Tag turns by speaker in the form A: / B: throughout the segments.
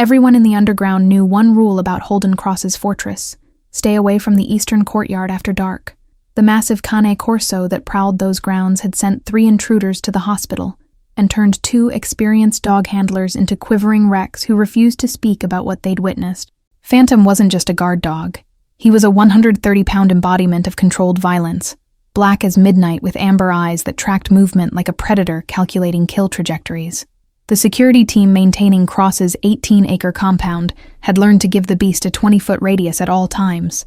A: Everyone in the underground knew one rule about Holden Cross's fortress: stay away from the eastern courtyard after dark. The massive cane corso that prowled those grounds had sent 3 intruders to the hospital and turned 2 experienced dog handlers into quivering wrecks who refused to speak about what they'd witnessed. Phantom wasn't just a guard dog. He was a 130-pound embodiment of controlled violence, black as midnight with amber eyes that tracked movement like a predator calculating kill trajectories. The security team maintaining Cross's 18-acre compound had learned to give the beast a 20-foot radius at all times.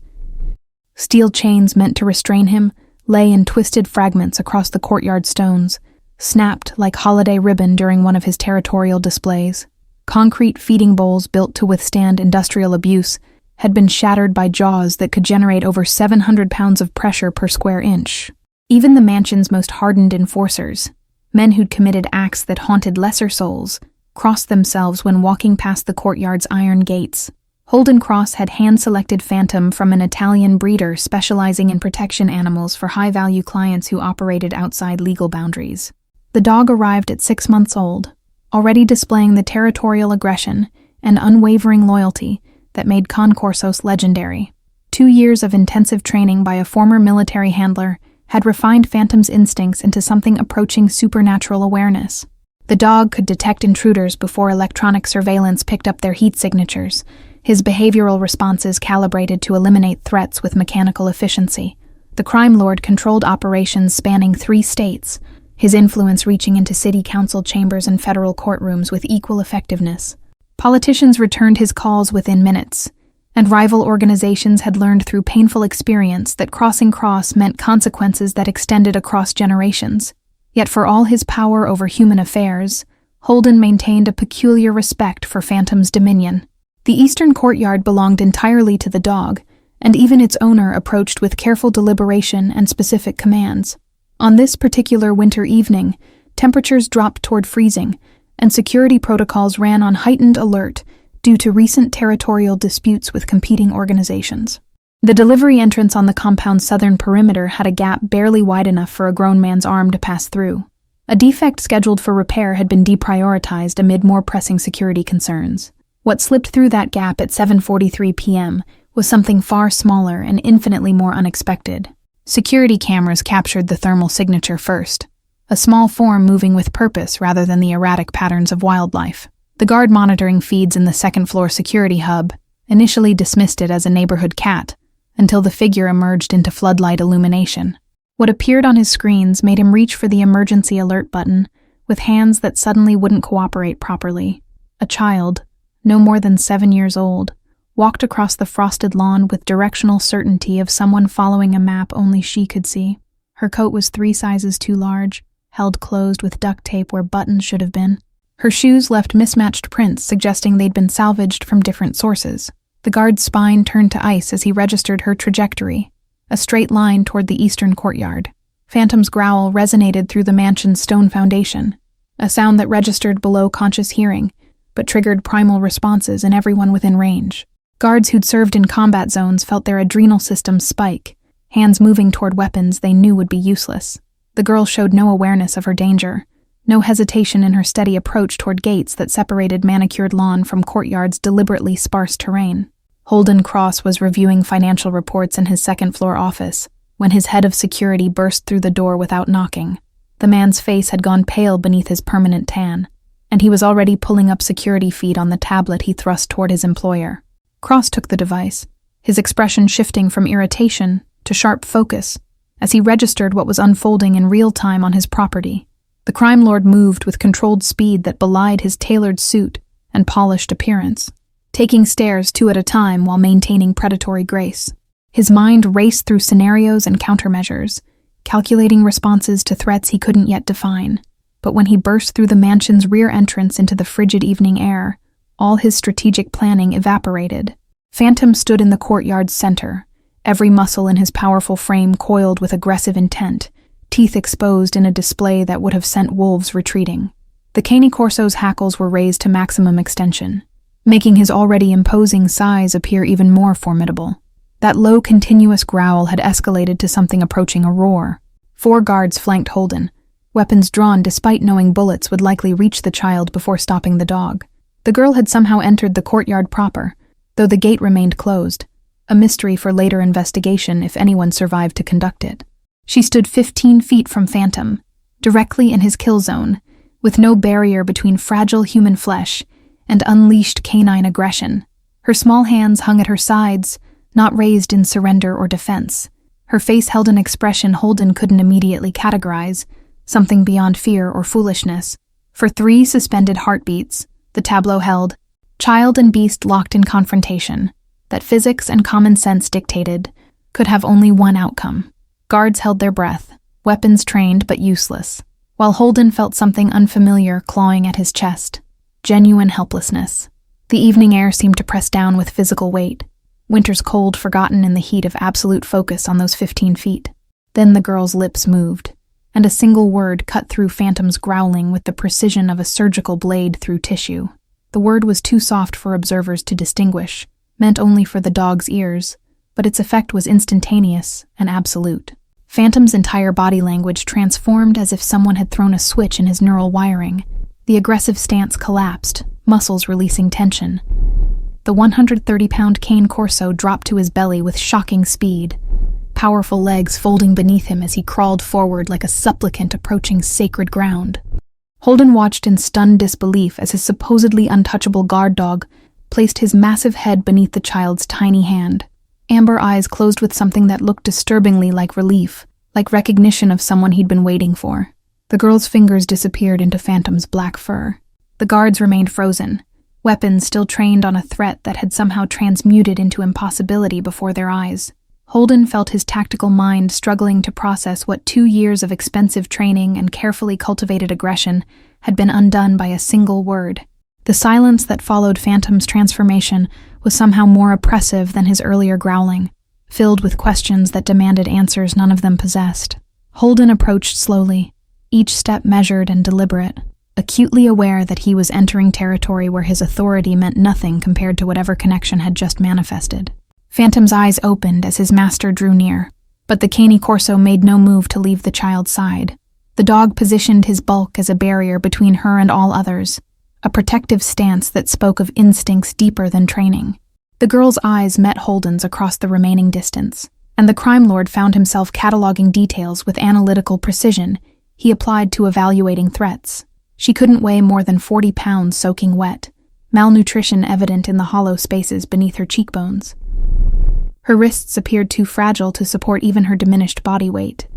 A: Steel chains meant to restrain him lay in twisted fragments across the courtyard stones, snapped like holiday ribbon during one of his territorial displays. Concrete feeding bowls built to withstand industrial abuse had been shattered by jaws that could generate over 700 pounds of pressure per square inch. Even the mansion's most hardened enforcers, men who'd committed acts that haunted lesser souls, crossed themselves when walking past the courtyard's iron gates. Holden Cross had hand-selected Phantom from an Italian breeder specializing in protection animals for high-value clients who operated outside legal boundaries. The dog arrived at 6 months old, already displaying the territorial aggression and unwavering loyalty that made Concorsos legendary. 2 years of intensive training by a former military handler had refined Phantom's instincts into something approaching supernatural awareness. The dog could detect intruders before electronic surveillance picked up their heat signatures, his behavioral responses calibrated to eliminate threats with mechanical efficiency. The crime lord controlled operations spanning 3 states, his influence reaching into city council chambers and federal courtrooms with equal effectiveness. Politicians returned his calls within minutes, and rival organizations had learned through painful experience that crossing Cross meant consequences that extended across generations. Yet for all his power over human affairs, Holden maintained a peculiar respect for Phantom's dominion. The eastern courtyard belonged entirely to the dog, and even its owner approached with careful deliberation and specific commands. On this particular winter evening, temperatures dropped toward freezing, and security protocols ran on heightened alert due to recent territorial disputes with competing organizations. The delivery entrance on the compound's southern perimeter had a gap barely wide enough for a grown man's arm to pass through. A defect scheduled for repair had been deprioritized amid more pressing security concerns. What slipped through that gap at 7:43 p.m. was something far smaller and infinitely more unexpected. Security cameras captured the thermal signature first, a small form moving with purpose rather than the erratic patterns of wildlife. The guard monitoring feeds in the second-floor security hub initially dismissed it as a neighborhood cat, until the figure emerged into floodlight illumination. What appeared on his screens made him reach for the emergency alert button with hands that suddenly wouldn't cooperate properly. A child, no more than 7 years old, walked across the frosted lawn with directional certainty of someone following a map only she could see. Her coat was 3 sizes too large, held closed with duct tape where buttons should have been. Her shoes left mismatched prints suggesting they'd been salvaged from different sources. The guard's spine turned to ice as he registered her trajectory, a straight line toward the eastern courtyard. Phantom's growl resonated through the mansion's stone foundation, a sound that registered below conscious hearing, but triggered primal responses in everyone within range. Guards who'd served in combat zones felt their adrenal systems spike, hands moving toward weapons they knew would be useless. The girl showed no awareness of her danger, no hesitation in her steady approach toward gates that separated manicured lawn from courtyard's deliberately sparse terrain. Holden Cross was reviewing financial reports in his second-floor office when his head of security burst through the door without knocking. The man's face had gone pale beneath his permanent tan, and he was already pulling up security feed on the tablet he thrust toward his employer. Cross took the device, his expression shifting from irritation to sharp focus as he registered what was unfolding in real time on his property. The crime lord moved with controlled speed that belied his tailored suit and polished appearance, taking stairs 2 at a time while maintaining predatory grace. His mind raced through scenarios and countermeasures, calculating responses to threats he couldn't yet define. But when he burst through the mansion's rear entrance into the frigid evening air, all his strategic planning evaporated. Phantom stood in the courtyard's center, every muscle in his powerful frame coiled with aggressive intent, teeth exposed in a display that would have sent wolves retreating. The Cane Corso's hackles were raised to maximum extension, making his already imposing size appear even more formidable. That low, continuous growl had escalated to something approaching a roar. 4 guards flanked Holden, weapons drawn despite knowing bullets would likely reach the child before stopping the dog. The girl had somehow entered the courtyard proper, though the gate remained closed, a mystery for later investigation if anyone survived to conduct it. She stood 15 feet from Phantom, directly in his kill zone, with no barrier between fragile human flesh and unleashed canine aggression. Her small hands hung at her sides, not raised in surrender or defense. Her face held an expression Holden couldn't immediately categorize, something beyond fear or foolishness. For 3 suspended heartbeats, the tableau held, child and beast locked in confrontation, that physics and common sense dictated, could have only one outcome. Guards held their breath, weapons trained but useless, while Holden felt something unfamiliar clawing at his chest. Genuine helplessness. The evening air seemed to press down with physical weight, winter's cold forgotten in the heat of absolute focus on those 15 feet. Then the girl's lips moved, and a single word cut through Phantom's growling with the precision of a surgical blade through tissue. The word was too soft for observers to distinguish, meant only for the dog's ears, but its effect was instantaneous and absolute. Phantom's entire body language transformed as if someone had thrown a switch in his neural wiring. The aggressive stance collapsed, muscles releasing tension. The 130-pound cane Corso dropped to his belly with shocking speed, powerful legs folding beneath him as he crawled forward like a supplicant approaching sacred ground. Holden watched in stunned disbelief as his supposedly untouchable guard dog placed his massive head beneath the child's tiny hand. Amber eyes closed with something that looked disturbingly like relief, like recognition of someone he'd been waiting for. The girl's fingers disappeared into Phantom's black fur. The guards remained frozen, weapons still trained on a threat that had somehow transmuted into impossibility before their eyes. Holden felt his tactical mind struggling to process what 2 years of expensive training and carefully cultivated aggression had been undone by a single word. The silence that followed Phantom's transformation was somehow more oppressive than his earlier growling, filled with questions that demanded answers none of them possessed. Holden approached slowly, each step measured and deliberate, acutely aware that he was entering territory where his authority meant nothing compared to whatever connection had just manifested. Phantom's eyes opened as his master drew near, but the caney Corso made no move to leave the child's side. The dog positioned his bulk as a barrier between her and all others, a protective stance that spoke of instincts deeper than training. The girl's eyes met Holden's across the remaining distance, and the crime lord found himself cataloging details with analytical precision he applied to evaluating threats. She couldn't weigh more than 40 pounds soaking wet, malnutrition evident in the hollow spaces beneath her cheekbones. Her wrists appeared too fragile to support even her diminished body weight.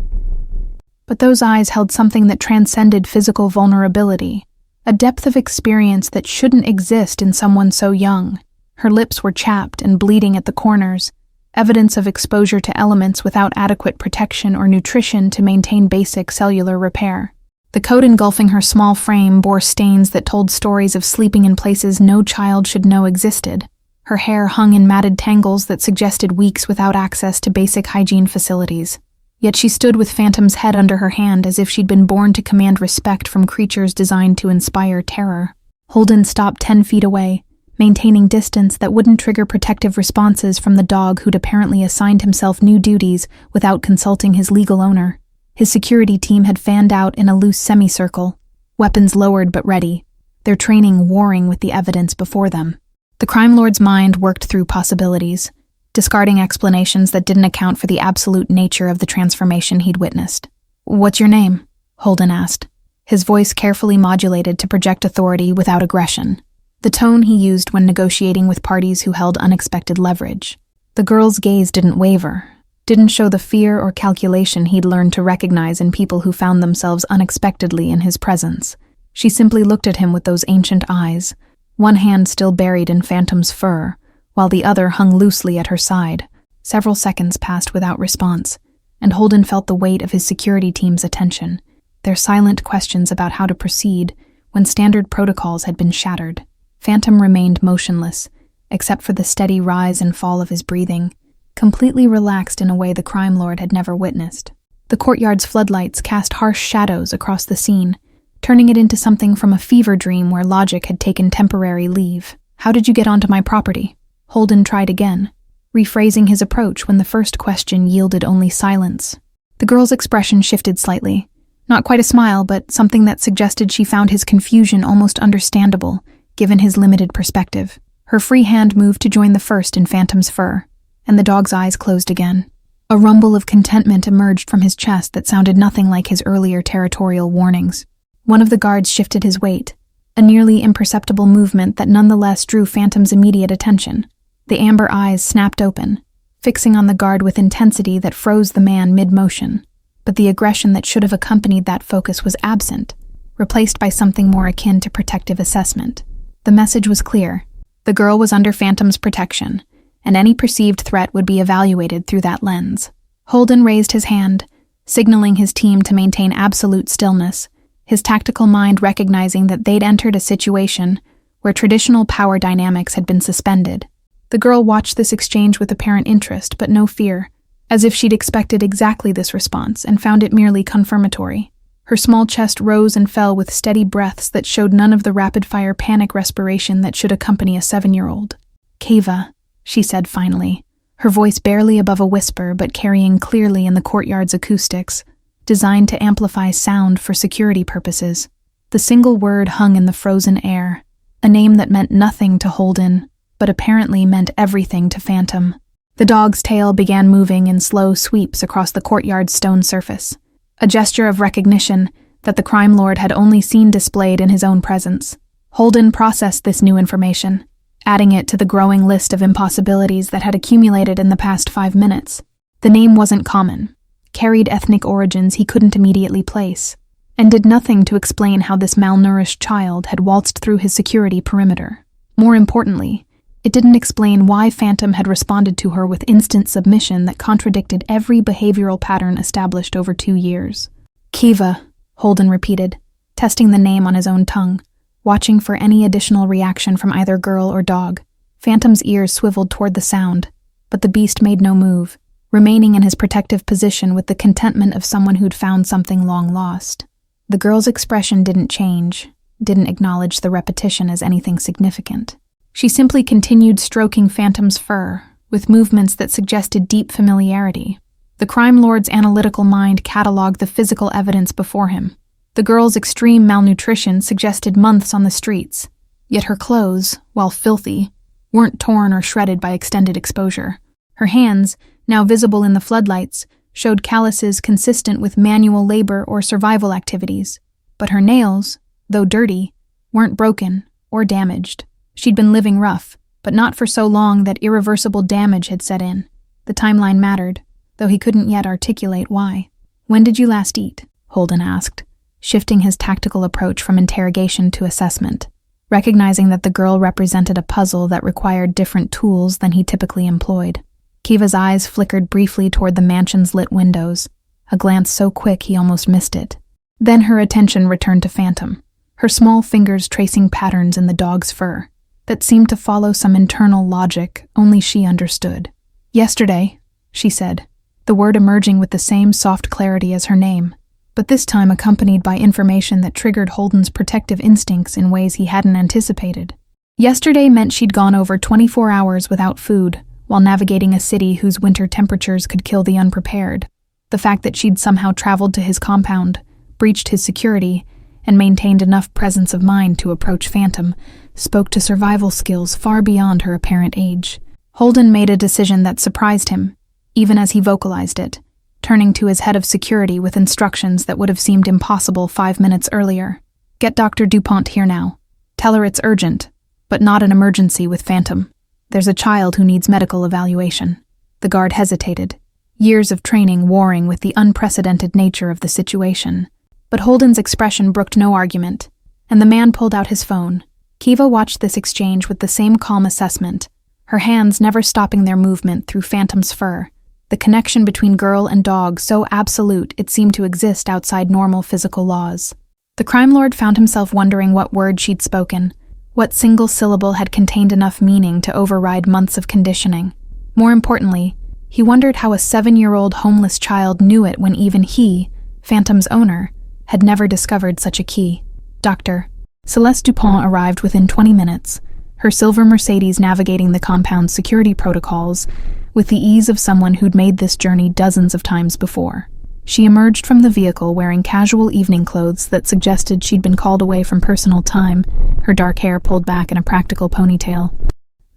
A: But those eyes held something that transcended physical vulnerability, a depth of experience that shouldn't exist in someone so young. Her lips were chapped and bleeding at the corners, evidence of exposure to elements without adequate protection or nutrition to maintain basic cellular repair. The coat engulfing her small frame bore stains that told stories of sleeping in places no child should know existed. Her hair hung in matted tangles that suggested weeks without access to basic hygiene facilities. Yet she stood with Phantom's head under her hand as if she'd been born to command respect from creatures designed to inspire terror. Holden stopped 10 feet away, maintaining distance that wouldn't trigger protective responses from the dog who'd apparently assigned himself new duties without consulting his legal owner. His security team had fanned out in a loose semicircle, weapons lowered but ready, their training warring with the evidence before them. The crime lord's mind worked through possibilities, discarding explanations that didn't account for the absolute nature of the transformation he'd witnessed. "What's your name?" Holden asked, his voice carefully modulated to project authority without aggression, the tone he used when negotiating with parties who held unexpected leverage. The girl's gaze didn't waver, didn't show the fear or calculation he'd learned to recognize in people who found themselves unexpectedly in his presence. She simply looked at him with those ancient eyes, one hand still buried in Phantom's fur, while the other hung loosely at her side. Several seconds passed without response, and Holden felt the weight of his security team's attention, their silent questions about how to proceed when standard protocols had been shattered. Phantom remained motionless, except for the steady rise and fall of his breathing, completely relaxed in a way the crime lord had never witnessed. The courtyard's floodlights cast harsh shadows across the scene, turning it into something from a fever dream where logic had taken temporary leave. "How did you get onto my property?" Holden tried again, rephrasing his approach when the first question yielded only silence. The girl's expression shifted slightly, not quite a smile, but something that suggested she found his confusion almost understandable, given his limited perspective. Her free hand moved to join the first in Phantom's fur, and the dog's eyes closed again. A rumble of contentment emerged from his chest that sounded nothing like his earlier territorial warnings. One of the guards shifted his weight, a nearly imperceptible movement that nonetheless drew Phantom's immediate attention. The amber eyes snapped open, fixing on the guard with intensity that froze the man mid-motion. But the aggression that should have accompanied that focus was absent, replaced by something more akin to protective assessment. The message was clear. The girl was under Phantom's protection, and any perceived threat would be evaluated through that lens. Holden raised his hand, signaling his team to maintain absolute stillness, his tactical mind recognizing that they'd entered a situation where traditional power dynamics had been suspended. The girl watched this exchange with apparent interest, but no fear, as if she'd expected exactly this response and found it merely confirmatory. Her small chest rose and fell with steady breaths that showed none of the rapid-fire panic respiration that should accompany a 7-year-old. "Kiva," she said finally, her voice barely above a whisper but carrying clearly in the courtyard's acoustics, designed to amplify sound for security purposes. The single word hung in the frozen air, a name that meant nothing to Holden, but apparently meant everything to Phantom. The dog's tail began moving in slow sweeps across the courtyard's stone surface, a gesture of recognition that the crime lord had only seen displayed in his own presence. Holden processed this new information, adding it to the growing list of impossibilities that had accumulated in the past 5 minutes. The name wasn't common, carried ethnic origins he couldn't immediately place, and did nothing to explain how this malnourished child had waltzed through his security perimeter. More importantly, it didn't explain why Phantom had responded to her with instant submission that contradicted every behavioral pattern established over 2 years. "Kiva," Holden repeated, testing the name on his own tongue, watching for any additional reaction from either girl or dog. Phantom's ears swiveled toward the sound, but the beast made no move, remaining in his protective position with the contentment of someone who'd found something long lost. The girl's expression didn't change, didn't acknowledge the repetition as anything significant. She simply continued stroking Phantom's fur, with movements that suggested deep familiarity. The crime lord's analytical mind cataloged the physical evidence before him. The girl's extreme malnutrition suggested months on the streets, yet her clothes, while filthy, weren't torn or shredded by extended exposure. Her hands, now visible in the floodlights, showed calluses consistent with manual labor or survival activities, but her nails, though dirty, weren't broken or damaged. She'd been living rough, but not for so long that irreversible damage had set in. The timeline mattered, though he couldn't yet articulate why. "When did you last eat?" Holden asked, shifting his tactical approach from interrogation to assessment, recognizing that the girl represented a puzzle that required different tools than he typically employed. Kiva's eyes flickered briefly toward the mansion's lit windows, a glance so quick he almost missed it. Then her attention returned to Phantom, her small fingers tracing patterns in the dog's fur that seemed to follow some internal logic only she understood. "Yesterday," she said, the word emerging with the same soft clarity as her name, but this time accompanied by information that triggered Holden's protective instincts in ways he hadn't anticipated. Yesterday meant she'd gone over 24 hours without food, while navigating a city whose winter temperatures could kill the unprepared. The fact that she'd somehow traveled to his compound, breached his security, and maintained enough presence of mind to approach Phantom spoke to survival skills far beyond her apparent age. Holden made a decision that surprised him, even as he vocalized it, turning to his head of security with instructions that would have seemed impossible 5 minutes earlier. "Get Dr. DuPont here now. Tell her it's urgent, but not an emergency with Phantom. There's a child who needs medical evaluation." The guard hesitated, years of training warring with the unprecedented nature of the situation. But Holden's expression brooked no argument, and the man pulled out his phone. Kiva watched this exchange with the same calm assessment, her hands never stopping their movement through Phantom's fur, the connection between girl and dog so absolute it seemed to exist outside normal physical laws. The crime lord found himself wondering what word she'd spoken, what single syllable had contained enough meaning to override months of conditioning. More importantly, he wondered how a 7-year-old homeless child knew it when even he, Phantom's owner, had never discovered such a key. Dr. Celeste Dupont arrived within 20 minutes, her silver Mercedes navigating the compound's security protocols with the ease of someone who'd made this journey dozens of times before. She emerged from the vehicle wearing casual evening clothes that suggested she'd been called away from personal time, her dark hair pulled back in a practical ponytail.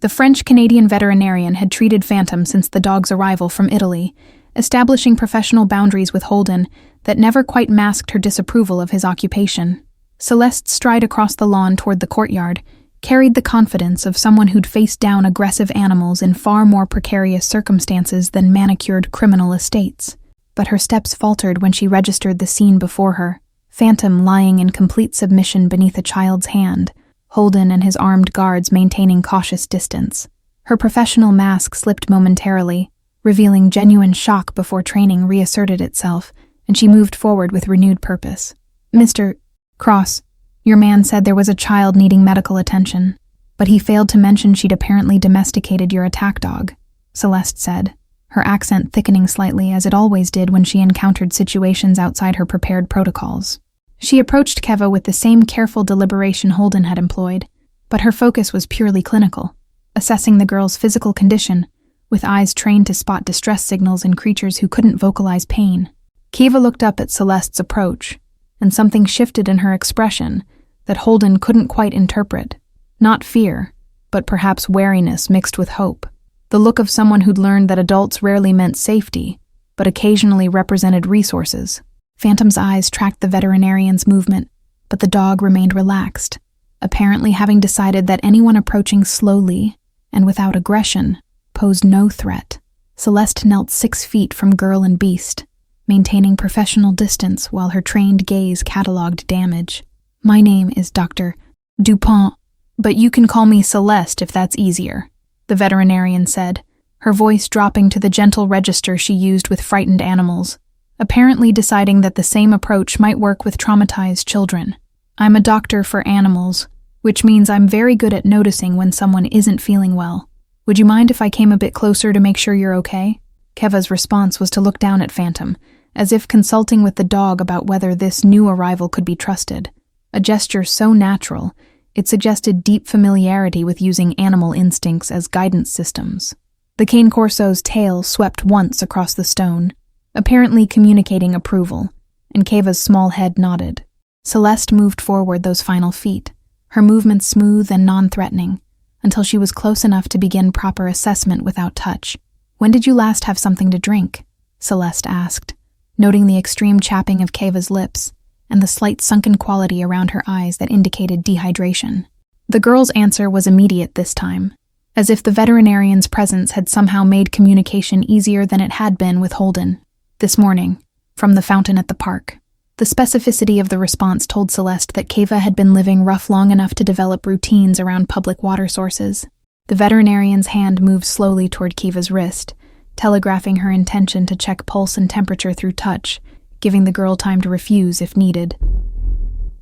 A: The French-Canadian veterinarian had treated Phantom since the dog's arrival from Italy, establishing professional boundaries with Holden that never quite masked her disapproval of his occupation. Celeste's stride across the lawn toward the courtyard carried the confidence of someone who'd faced down aggressive animals in far more precarious circumstances than manicured criminal estates. But her steps faltered when she registered the scene before her, Phantom lying in complete submission beneath a child's hand, Holden and his armed guards maintaining cautious distance. Her professional mask slipped momentarily, revealing genuine shock before training reasserted itself, and she moved forward with renewed purpose. "Mr. Cross, your man said there was a child needing medical attention, but he failed to mention she'd apparently domesticated your attack dog," Celeste said, her accent thickening slightly as it always did when she encountered situations outside her prepared protocols. She approached Keva with the same careful deliberation Holden had employed, but her focus was purely clinical, assessing the girl's physical condition, with eyes trained to spot distress signals in creatures who couldn't vocalize pain. Keva looked up at Celeste's approach, and something shifted in her expression that Holden couldn't quite interpret. Not fear, but perhaps wariness mixed with hope. The look of someone who'd learned that adults rarely meant safety, but occasionally represented resources. Phantom's eyes tracked the veterinarian's movement, but the dog remained relaxed, apparently having decided that anyone approaching slowly and without aggression posed no threat. Celeste knelt 6 feet from girl and beast, maintaining professional distance while her trained gaze catalogued damage. "My name is Dr. Dupont, but you can call me Celeste if that's easier," the veterinarian said, her voice dropping to the gentle register she used with frightened animals, apparently deciding that the same approach might work with traumatized children. "I'm a doctor for animals, which means I'm very good at noticing when someone isn't feeling well. Would you mind if I came a bit closer to make sure you're okay?" Keva's response was to look down at Phantom, as if consulting with the dog about whether this new arrival could be trusted, a gesture so natural it suggested deep familiarity with using animal instincts as guidance systems. The cane corso's tail swept once across the stone, apparently communicating approval, and Keva's small head nodded. Celeste moved forward those final feet, her movements smooth and non-threatening, until she was close enough to begin proper assessment without touch. "When did you last have something to drink?" Celeste asked, noting the extreme chapping of Keva's lips and the slight sunken quality around her eyes that indicated dehydration. The girl's answer was immediate this time, as if the veterinarian's presence had somehow made communication easier than it had been with Holden. "This morning, from the fountain at the park." The specificity of the response told Celeste that Keva had been living rough long enough to develop routines around public water sources. The veterinarian's hand moved slowly toward Keva's wrist, telegraphing her intention to check pulse and temperature through touch, giving the girl time to refuse if needed.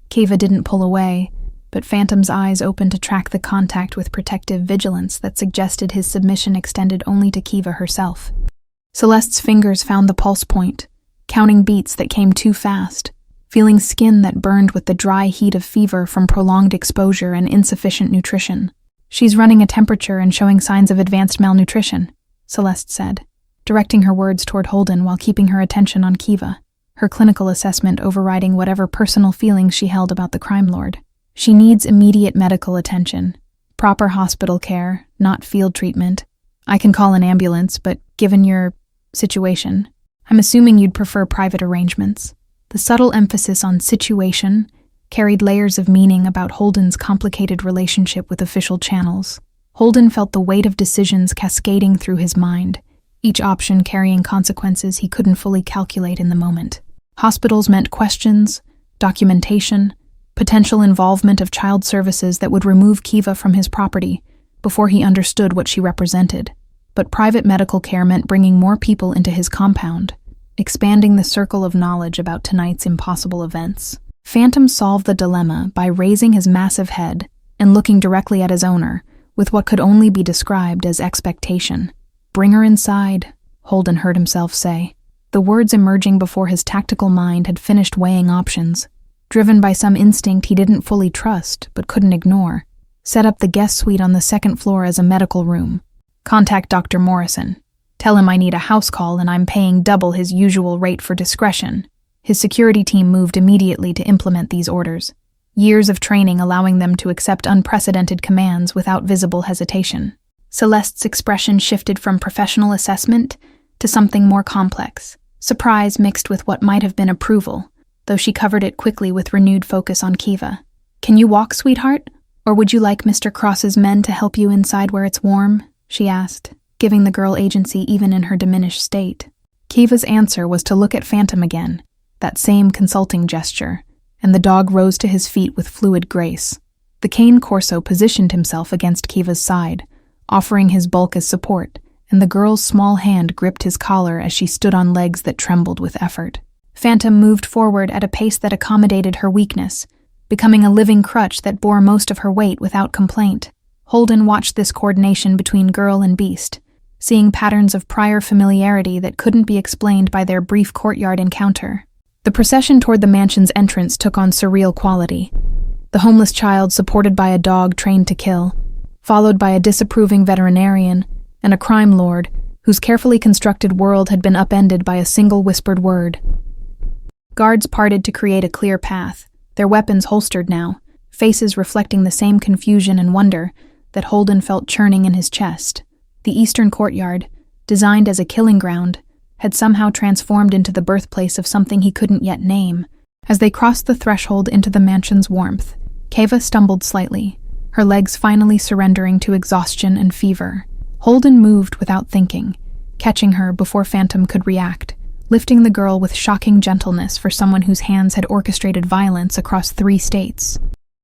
A: Keva didn't pull away, but Phantom's eyes opened to track the contact with protective vigilance that suggested his submission extended only to Keva herself. Celeste's fingers found the pulse point, counting beats that came too fast, feeling skin that burned with the dry heat of fever from prolonged exposure and insufficient nutrition. "She's running a temperature and showing signs of advanced malnutrition," Celeste said, directing her words toward Holden while keeping her attention on Keva, her clinical assessment overriding whatever personal feelings she held about the crime lord. "She needs immediate medical attention, proper hospital care, not field treatment. I can call an ambulance, but given your situation, I'm assuming you'd prefer private arrangements." The subtle emphasis on situation carried layers of meaning about Holden's complicated relationship with official channels. Holden felt the weight of decisions cascading through his mind, each option carrying consequences he couldn't fully calculate in the moment. Hospitals meant questions, documentation, potential involvement of child services that would remove Keva from his property before he understood what she represented. But private medical care meant bringing more people into his compound, expanding the circle of knowledge about tonight's impossible events. Phantom solved the dilemma by raising his massive head and looking directly at his owner with what could only be described as expectation. "Bring her inside," Holden heard himself say. The words emerging before his tactical mind had finished weighing options, driven by some instinct he didn't fully trust but couldn't ignore. "Set up the guest suite on the second floor as a medical room. Contact Dr. Morrison. Tell him I need a house call and I'm paying double his usual rate for discretion. His security team moved immediately to implement these orders, years of training allowing them to accept unprecedented commands without visible hesitation. Celeste's expression shifted from professional assessment to something more complex, surprise mixed with what might have been approval, though she covered it quickly with renewed focus on Kiva. "Can you walk, sweetheart? Or would you like Mr. Cross's men to help you inside where it's warm?" she asked, giving the girl agency even in her diminished state. Kiva's answer was to look at Phantom again, that same consulting gesture, and the dog rose to his feet with fluid grace. The cane Corso positioned himself against Kiva's side, offering his bulk as support, and the girl's small hand gripped his collar as she stood on legs that trembled with effort. Phantom moved forward at a pace that accommodated her weakness, becoming a living crutch that bore most of her weight without complaint. Holden watched this coordination between girl and beast, seeing patterns of prior familiarity that couldn't be explained by their brief courtyard encounter. The procession toward the mansion's entrance took on surreal quality. The homeless child supported by a dog trained to kill, followed by a disapproving veterinarian and a crime lord whose carefully constructed world had been upended by a single whispered word. Guards parted to create a clear path, their weapons holstered now, faces reflecting the same confusion and wonder that Holden felt churning in his chest. The eastern courtyard, designed as a killing ground, had somehow transformed into the birthplace of something he couldn't yet name. As they crossed the threshold into the mansion's warmth, Kiva stumbled slightly, her legs finally surrendering to exhaustion and fever. Holden moved without thinking, catching her before Phantom could react, lifting the girl with shocking gentleness for someone whose hands had orchestrated violence across 3 states.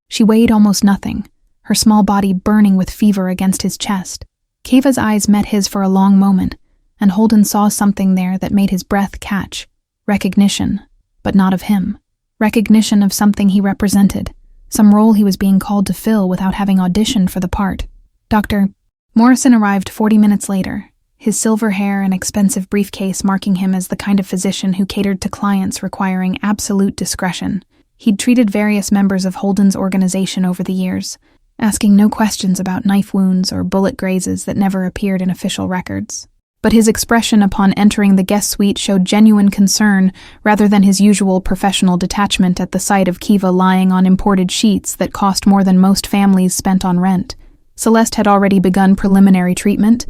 A: She weighed almost nothing, her small body burning with fever against his chest. Kiva's eyes met his for a long moment, and Holden saw something there that made his breath catch. Recognition, but not of him. Recognition of something he represented, some role he was being called to fill without having auditioned for the part. Dr. Morrison arrived 40 minutes later, his silver hair and expensive briefcase marking him as the kind of physician who catered to clients requiring absolute discretion. He'd treated various members of Holden's organization over the years, asking no questions about knife wounds or bullet grazes that never appeared in official records. But his expression upon entering the guest suite showed genuine concern rather than his usual professional detachment at the sight of Kiva lying on imported sheets that cost more than most families spent on rent. Celeste had already begun preliminary treatment,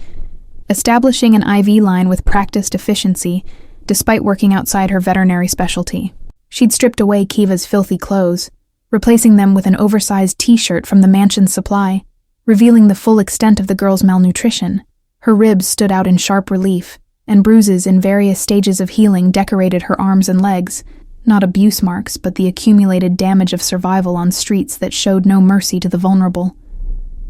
A: establishing an IV line with practiced efficiency, despite working outside her veterinary specialty. She'd stripped away Kiva's filthy clothes, replacing them with an oversized t-shirt from the mansion's supply, revealing the full extent of the girl's malnutrition. Her ribs stood out in sharp relief, and bruises in various stages of healing decorated her arms and legs, not abuse marks but the accumulated damage of survival on streets that showed no mercy to the vulnerable.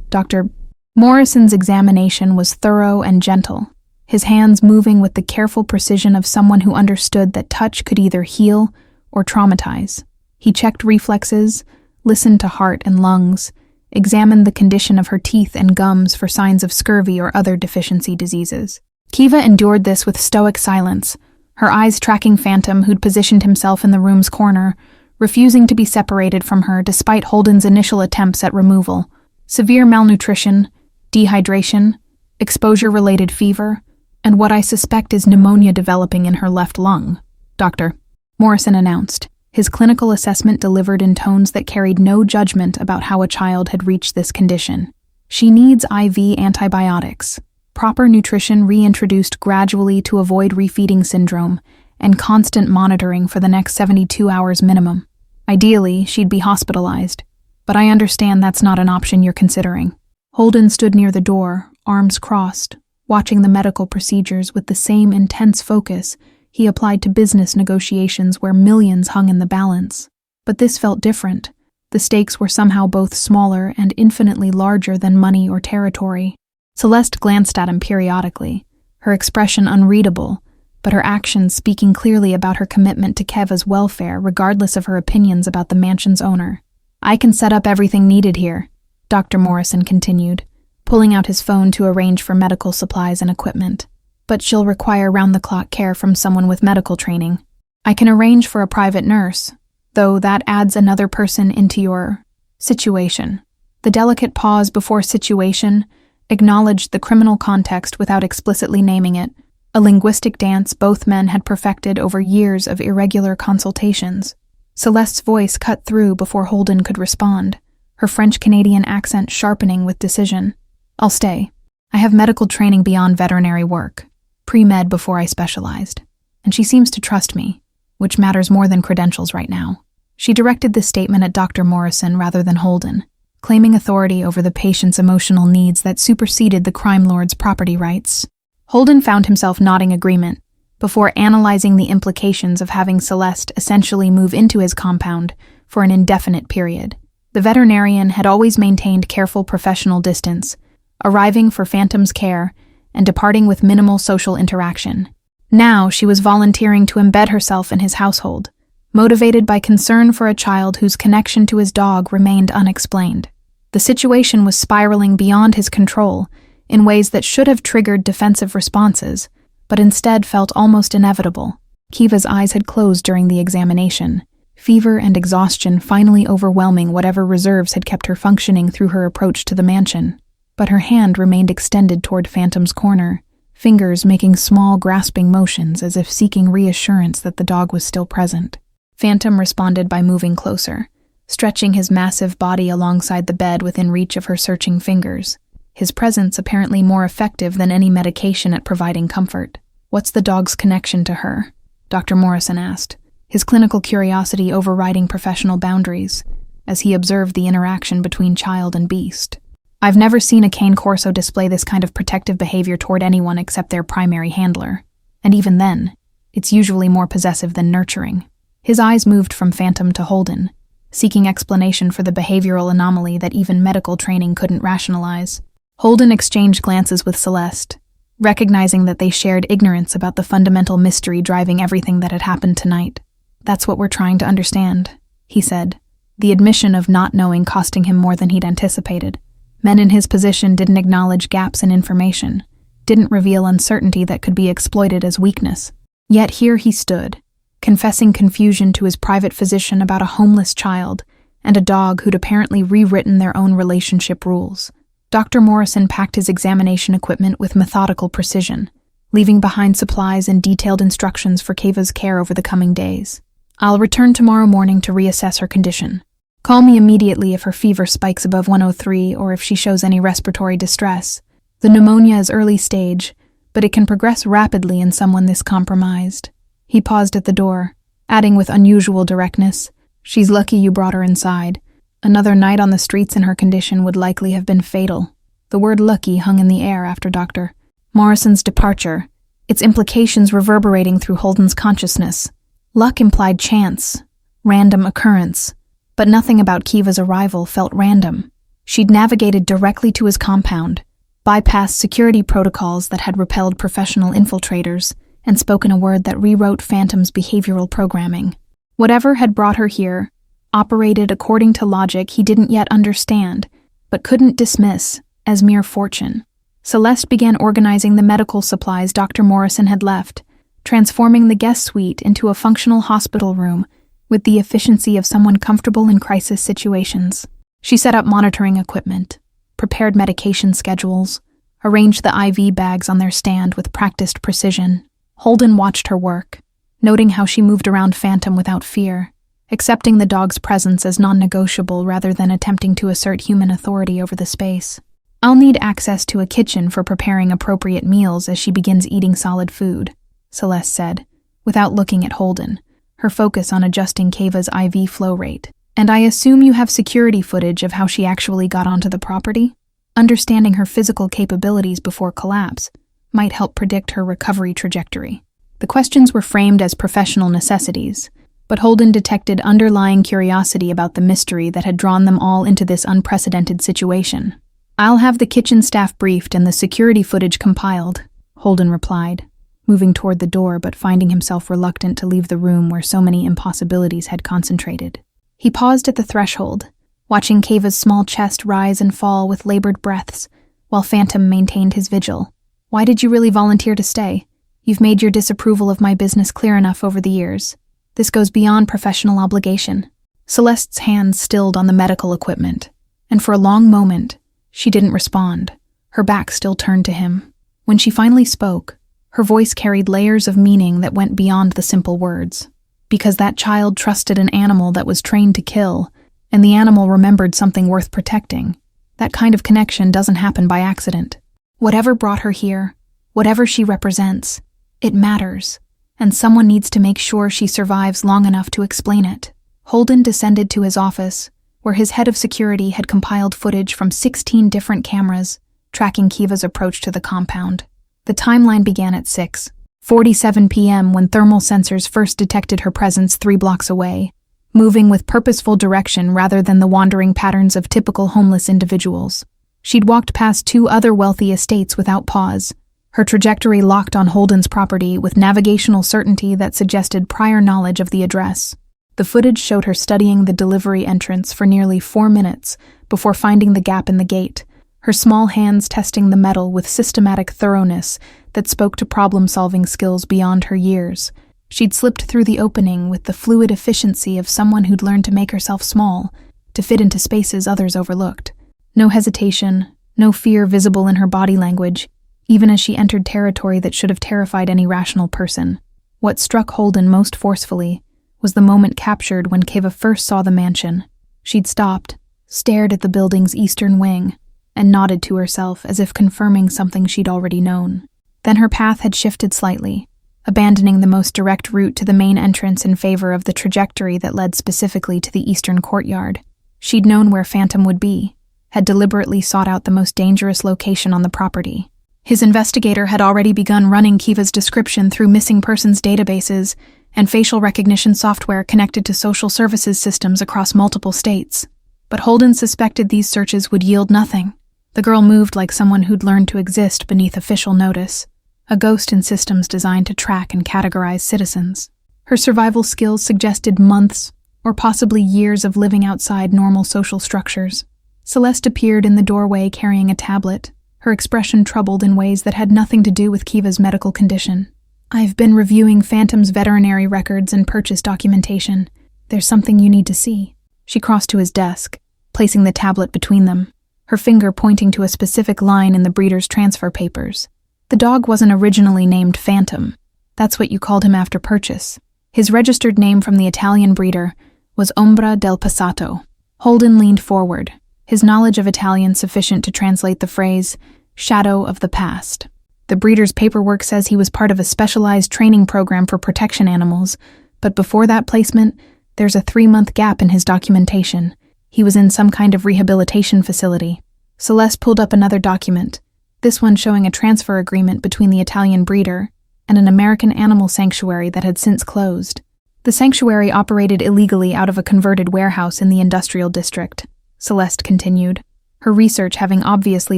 A: Dr. Morrison's examination was thorough and gentle, his hands moving with the careful precision of someone who understood that touch could either heal or traumatize. He checked reflexes, listened to heart and lungs, examined the condition of her teeth and gums for signs of scurvy or other deficiency diseases. Kiva endured this with stoic silence, her eyes tracking Phantom, who'd positioned himself in the room's corner, refusing to be separated from her despite Holden's initial attempts at removal. Severe malnutrition, dehydration, exposure-related fever, and what I suspect is pneumonia developing in her left lung, Dr. Morrison announced, his clinical assessment delivered in tones that carried no judgment about how a child had reached this condition. She needs IV antibiotics, proper nutrition reintroduced gradually to avoid refeeding syndrome, and constant monitoring for the next 72 hours minimum. Ideally, she'd be hospitalized, but I understand that's not an option you're considering. Holden stood near the door, arms crossed, watching the medical procedures with the same intense focus he applied to business negotiations where millions hung in the balance. But this felt different. The stakes were somehow both smaller and infinitely larger than money or territory. Celeste glanced at him periodically, her expression unreadable, but her actions speaking clearly about her commitment to Kiva's welfare regardless of her opinions about the mansion's owner. "I can set up everything needed here," Dr. Morrison continued, pulling out his phone to arrange for medical supplies and equipment. "But she'll require round-the-clock care from someone with medical training. I can arrange for a private nurse, though that adds another person into your situation." The delicate pause before situation acknowledged the criminal context without explicitly naming it, a linguistic dance both men had perfected over years of irregular consultations. Celeste's voice cut through before Holden could respond, her French-Canadian accent sharpening with decision. "I'll stay. I have medical training beyond veterinary work, pre-med before I specialized, and she seems to trust me, which matters more than credentials right now." She directed this statement at Dr. Morrison rather than Holden, claiming authority over the patient's emotional needs that superseded the crime lord's property rights. Holden found himself nodding agreement before analyzing the implications of having Celeste essentially move into his compound for an indefinite period. The veterinarian had always maintained careful professional distance, arriving for Phantom's care and departing with minimal social interaction. Now she was volunteering to embed herself in his household, motivated by concern for a child whose connection to his dog remained unexplained. The situation was spiraling beyond his control in ways that should have triggered defensive responses, but instead felt almost inevitable. Kiva's eyes had closed during the examination, fever and exhaustion finally overwhelming whatever reserves had kept her functioning through her approach to the mansion. But her hand remained extended toward Phantom's corner, fingers making small grasping motions as if seeking reassurance that the dog was still present. Phantom responded by moving closer, stretching his massive body alongside the bed within reach of her searching fingers, his presence apparently more effective than any medication at providing comfort. "What's the dog's connection to her?" Dr. Morrison asked, his clinical curiosity overriding professional boundaries, as he observed the interaction between child and beast. "I've never seen a cane corso display this kind of protective behavior toward anyone except their primary handler, and even then, it's usually more possessive than nurturing." His eyes moved from Phantom to Holden, seeking explanation for the behavioral anomaly that even medical training couldn't rationalize. Holden exchanged glances with Celeste, recognizing that they shared ignorance about the fundamental mystery driving everything that had happened tonight. "That's what we're trying to understand," he said, the admission of not knowing costing him more than he'd anticipated. Men in his position didn't acknowledge gaps in information, didn't reveal uncertainty that could be exploited as weakness. Yet here he stood, confessing confusion to his private physician about a homeless child and a dog who'd apparently rewritten their own relationship rules. Dr. Morrison packed his examination equipment with methodical precision, leaving behind supplies and detailed instructions for Kiva's care over the coming days. "I'll return tomorrow morning to reassess her condition. Call me immediately if her fever spikes above 103 or if she shows any respiratory distress. The pneumonia is early stage, but it can progress rapidly in someone this compromised." He paused at the door, adding with unusual directness, "She's lucky you brought her inside. Another night on the streets in her condition would likely have been fatal." The word lucky hung in the air after Dr. Morrison's departure, its implications reverberating through Holden's consciousness. Luck implied chance, random occurrence, but nothing about Kiva's arrival felt random. She'd navigated directly to his compound, bypassed security protocols that had repelled professional infiltrators, and spoken a word that rewrote Phantom's behavioral programming. Whatever had brought her here operated according to logic he didn't yet understand, but couldn't dismiss as mere fortune. Celeste began organizing the medical supplies Dr. Morrison had left, transforming the guest suite into a functional hospital room with the efficiency of someone comfortable in crisis situations. She set up monitoring equipment, prepared medication schedules, arranged the IV bags on their stand with practiced precision. Holden watched her work, noting how she moved around Phantom without fear, accepting the dog's presence as non-negotiable rather than attempting to assert human authority over the space. "I'll need access to a kitchen for preparing appropriate meals as she begins eating solid food," Celeste said, without looking at Holden, her focus on adjusting Kiva's IV flow rate. "And I assume you have security footage of how she actually got onto the property? Understanding her physical capabilities before collapse might help predict her recovery trajectory." The questions were framed as professional necessities, but Holden detected underlying curiosity about the mystery that had drawn them all into this unprecedented situation. "I'll have the kitchen staff briefed and the security footage compiled," Holden replied, moving toward the door but finding himself reluctant to leave the room where so many impossibilities had concentrated. He paused at the threshold, watching Kiva's small chest rise and fall with labored breaths, while Phantom maintained his vigil. "Why did you really volunteer to stay? You've made your disapproval of my business clear enough over the years. This goes beyond professional obligation." Celeste's hands stilled on the medical equipment, and for a long moment, she didn't respond, her back still turned to him. When she finally spoke, Her voice carried layers of meaning that went beyond the simple words. Because that child trusted an animal that was trained to kill, and the animal remembered something worth protecting. That kind of connection doesn't happen by accident. Whatever brought her here, whatever she represents, it matters, and someone needs to make sure she survives long enough to explain it. Holden descended to his office, where his head of security had compiled footage from 16 different cameras, tracking Kiva's approach to the compound. The timeline began at 6:47 p.m. when thermal sensors first detected her presence 3 blocks away, moving with purposeful direction rather than the wandering patterns of typical homeless individuals. She'd walked past 2 other wealthy estates without pause, her trajectory locked on Holden's property with navigational certainty that suggested prior knowledge of the address. The footage showed her studying the delivery entrance for nearly 4 minutes before finding the gap in the gate, her small hands testing the metal with systematic thoroughness that spoke to problem-solving skills beyond her years. She'd slipped through the opening with the fluid efficiency of someone who'd learned to make herself small, to fit into spaces others overlooked. No hesitation, no fear visible in her body language, even as she entered territory that should have terrified any rational person. What struck Holden most forcefully was the moment captured when Kiva first saw the mansion. She'd stopped, stared at the building's eastern wing, and nodded to herself as if confirming something she'd already known. Then her path had shifted slightly, abandoning the most direct route to the main entrance in favor of the trajectory that led specifically to the eastern courtyard. She'd known where Phantom would be, had deliberately sought out the most dangerous location on the property. His investigator had already begun running Kiva's description through missing persons databases and facial recognition software connected to social services systems across multiple states. But Holden suspected these searches would yield nothing. The girl moved like someone who'd learned to exist beneath official notice, a ghost in systems designed to track and categorize citizens. Her survival skills suggested months, or possibly years of living outside normal social structures. Celeste appeared in the doorway carrying a tablet, her expression troubled in ways that had nothing to do with Kiva's medical condition. "I've been reviewing Phantom's veterinary records and purchase documentation. There's something you need to see." She crossed to his desk, placing the tablet between them, her finger pointing to a specific line in the breeder's transfer papers. The dog wasn't originally named Phantom. That's what you called him after purchase. His registered name from the Italian breeder was Ombra del Passato. Holden leaned forward, his knowledge of Italian sufficient to translate the phrase, "shadow of the past." The breeder's paperwork says he was part of a specialized training program for protection animals, but before that placement, there's a 3-month gap in his documentation. He was in some kind of rehabilitation facility. Celeste pulled up another document, this one showing a transfer agreement between the Italian breeder and an American animal sanctuary that had since closed. The sanctuary operated illegally out of a converted warehouse in the industrial district, Celeste continued, her research having obviously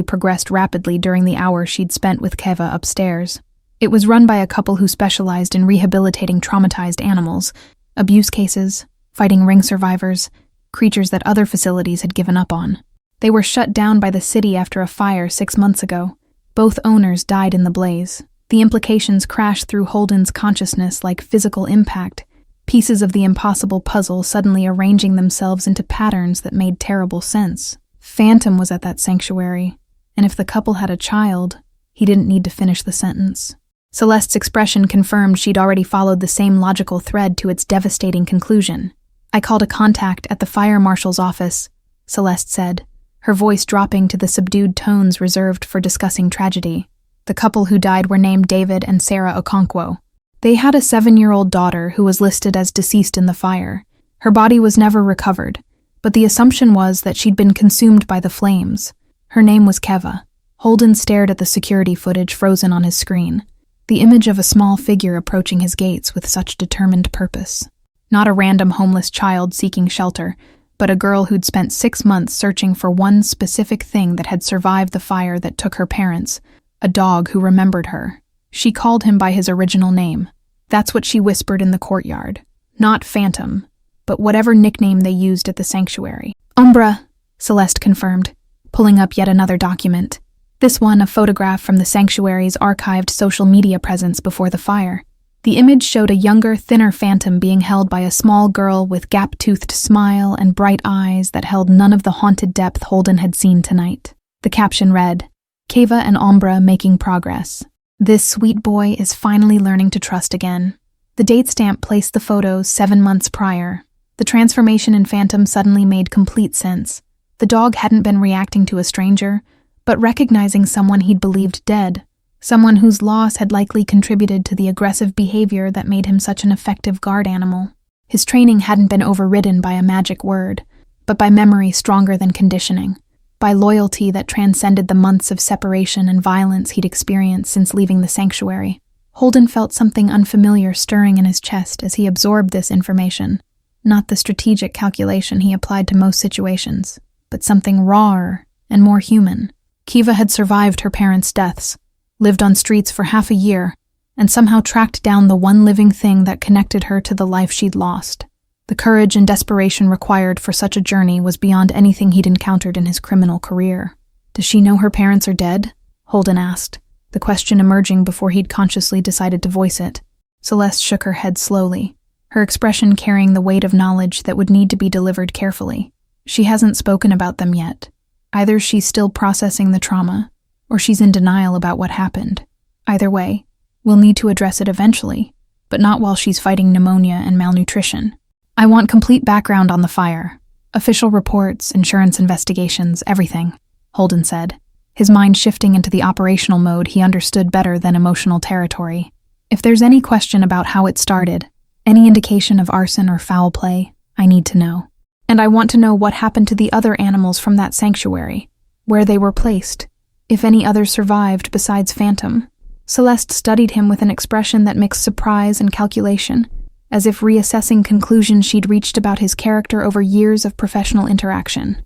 A: progressed rapidly during the hour she'd spent with Kiva upstairs. It was run by a couple who specialized in rehabilitating traumatized animals, abuse cases, fighting ring survivors, creatures that other facilities had given up on. They were shut down by the city after a fire 6 months ago. Both owners died in the blaze. The implications crashed through Holden's consciousness like physical impact, pieces of the impossible puzzle suddenly arranging themselves into patterns that made terrible sense. Phantom was at that sanctuary, and if the couple had a child, he didn't need to finish the sentence. Celeste's expression confirmed she'd already followed the same logical thread to its devastating conclusion. "I called a contact at the fire marshal's office," Celeste said, her voice dropping to the subdued tones reserved for discussing tragedy. The couple who died were named David and Sarah Okonkwo. They had a 7-year-old daughter who was listed as deceased in the fire. Her body was never recovered, but the assumption was that she'd been consumed by the flames. Her name was Kiva. Holden stared at the security footage frozen on his screen, the image of a small figure approaching his gates with such determined purpose. Not a random homeless child seeking shelter, but a girl who'd spent 6 months searching for one specific thing that had survived the fire that took her parents, a dog who remembered her. She called him by his original name. That's what she whispered in the courtyard. Not Phantom, but whatever nickname they used at the sanctuary. "Umbra," Celeste confirmed, pulling up yet another document. This one a photograph from the sanctuary's archived social media presence before the fire. The image showed a younger, thinner Phantom being held by a small girl with gap-toothed smile and bright eyes that held none of the haunted depth Holden had seen tonight. The caption read, "Kiva and Umbra making progress." This sweet boy is finally learning to trust again. The date stamp placed the photos 7 months prior. The transformation in Phantom suddenly made complete sense. The dog hadn't been reacting to a stranger, but recognizing someone he'd believed dead, someone whose loss had likely contributed to the aggressive behavior that made him such an effective guard animal. His training hadn't been overridden by a magic word, but by memory stronger than conditioning, by loyalty that transcended the months of separation and violence he'd experienced since leaving the sanctuary. Holden felt something unfamiliar stirring in his chest as he absorbed this information, not the strategic calculation he applied to most situations, but something rawer and more human. Kiva had survived her parents' deaths, lived on streets for half a year, and somehow tracked down the one living thing that connected her to the life she'd lost. The courage and desperation required for such a journey was beyond anything he'd encountered in his criminal career. "Does she know her parents are dead?" Holden asked, the question emerging before he'd consciously decided to voice it. Celeste shook her head slowly, her expression carrying the weight of knowledge that would need to be delivered carefully. "She hasn't spoken about them yet. Either she's still processing the trauma, or she's in denial about what happened. Either way, we'll need to address it eventually, but not while she's fighting pneumonia and malnutrition. I want complete background on the fire. Official reports, insurance investigations, everything," Holden said, his mind shifting into the operational mode he understood better than emotional territory. "If there's any question about how it started, any indication of arson or foul play, I need to know. And I want to know what happened to the other animals from that sanctuary, where they were placed, if any others survived besides Phantom." Celeste studied him with an expression that mixed surprise and calculation, as if reassessing conclusions she'd reached about his character over years of professional interaction.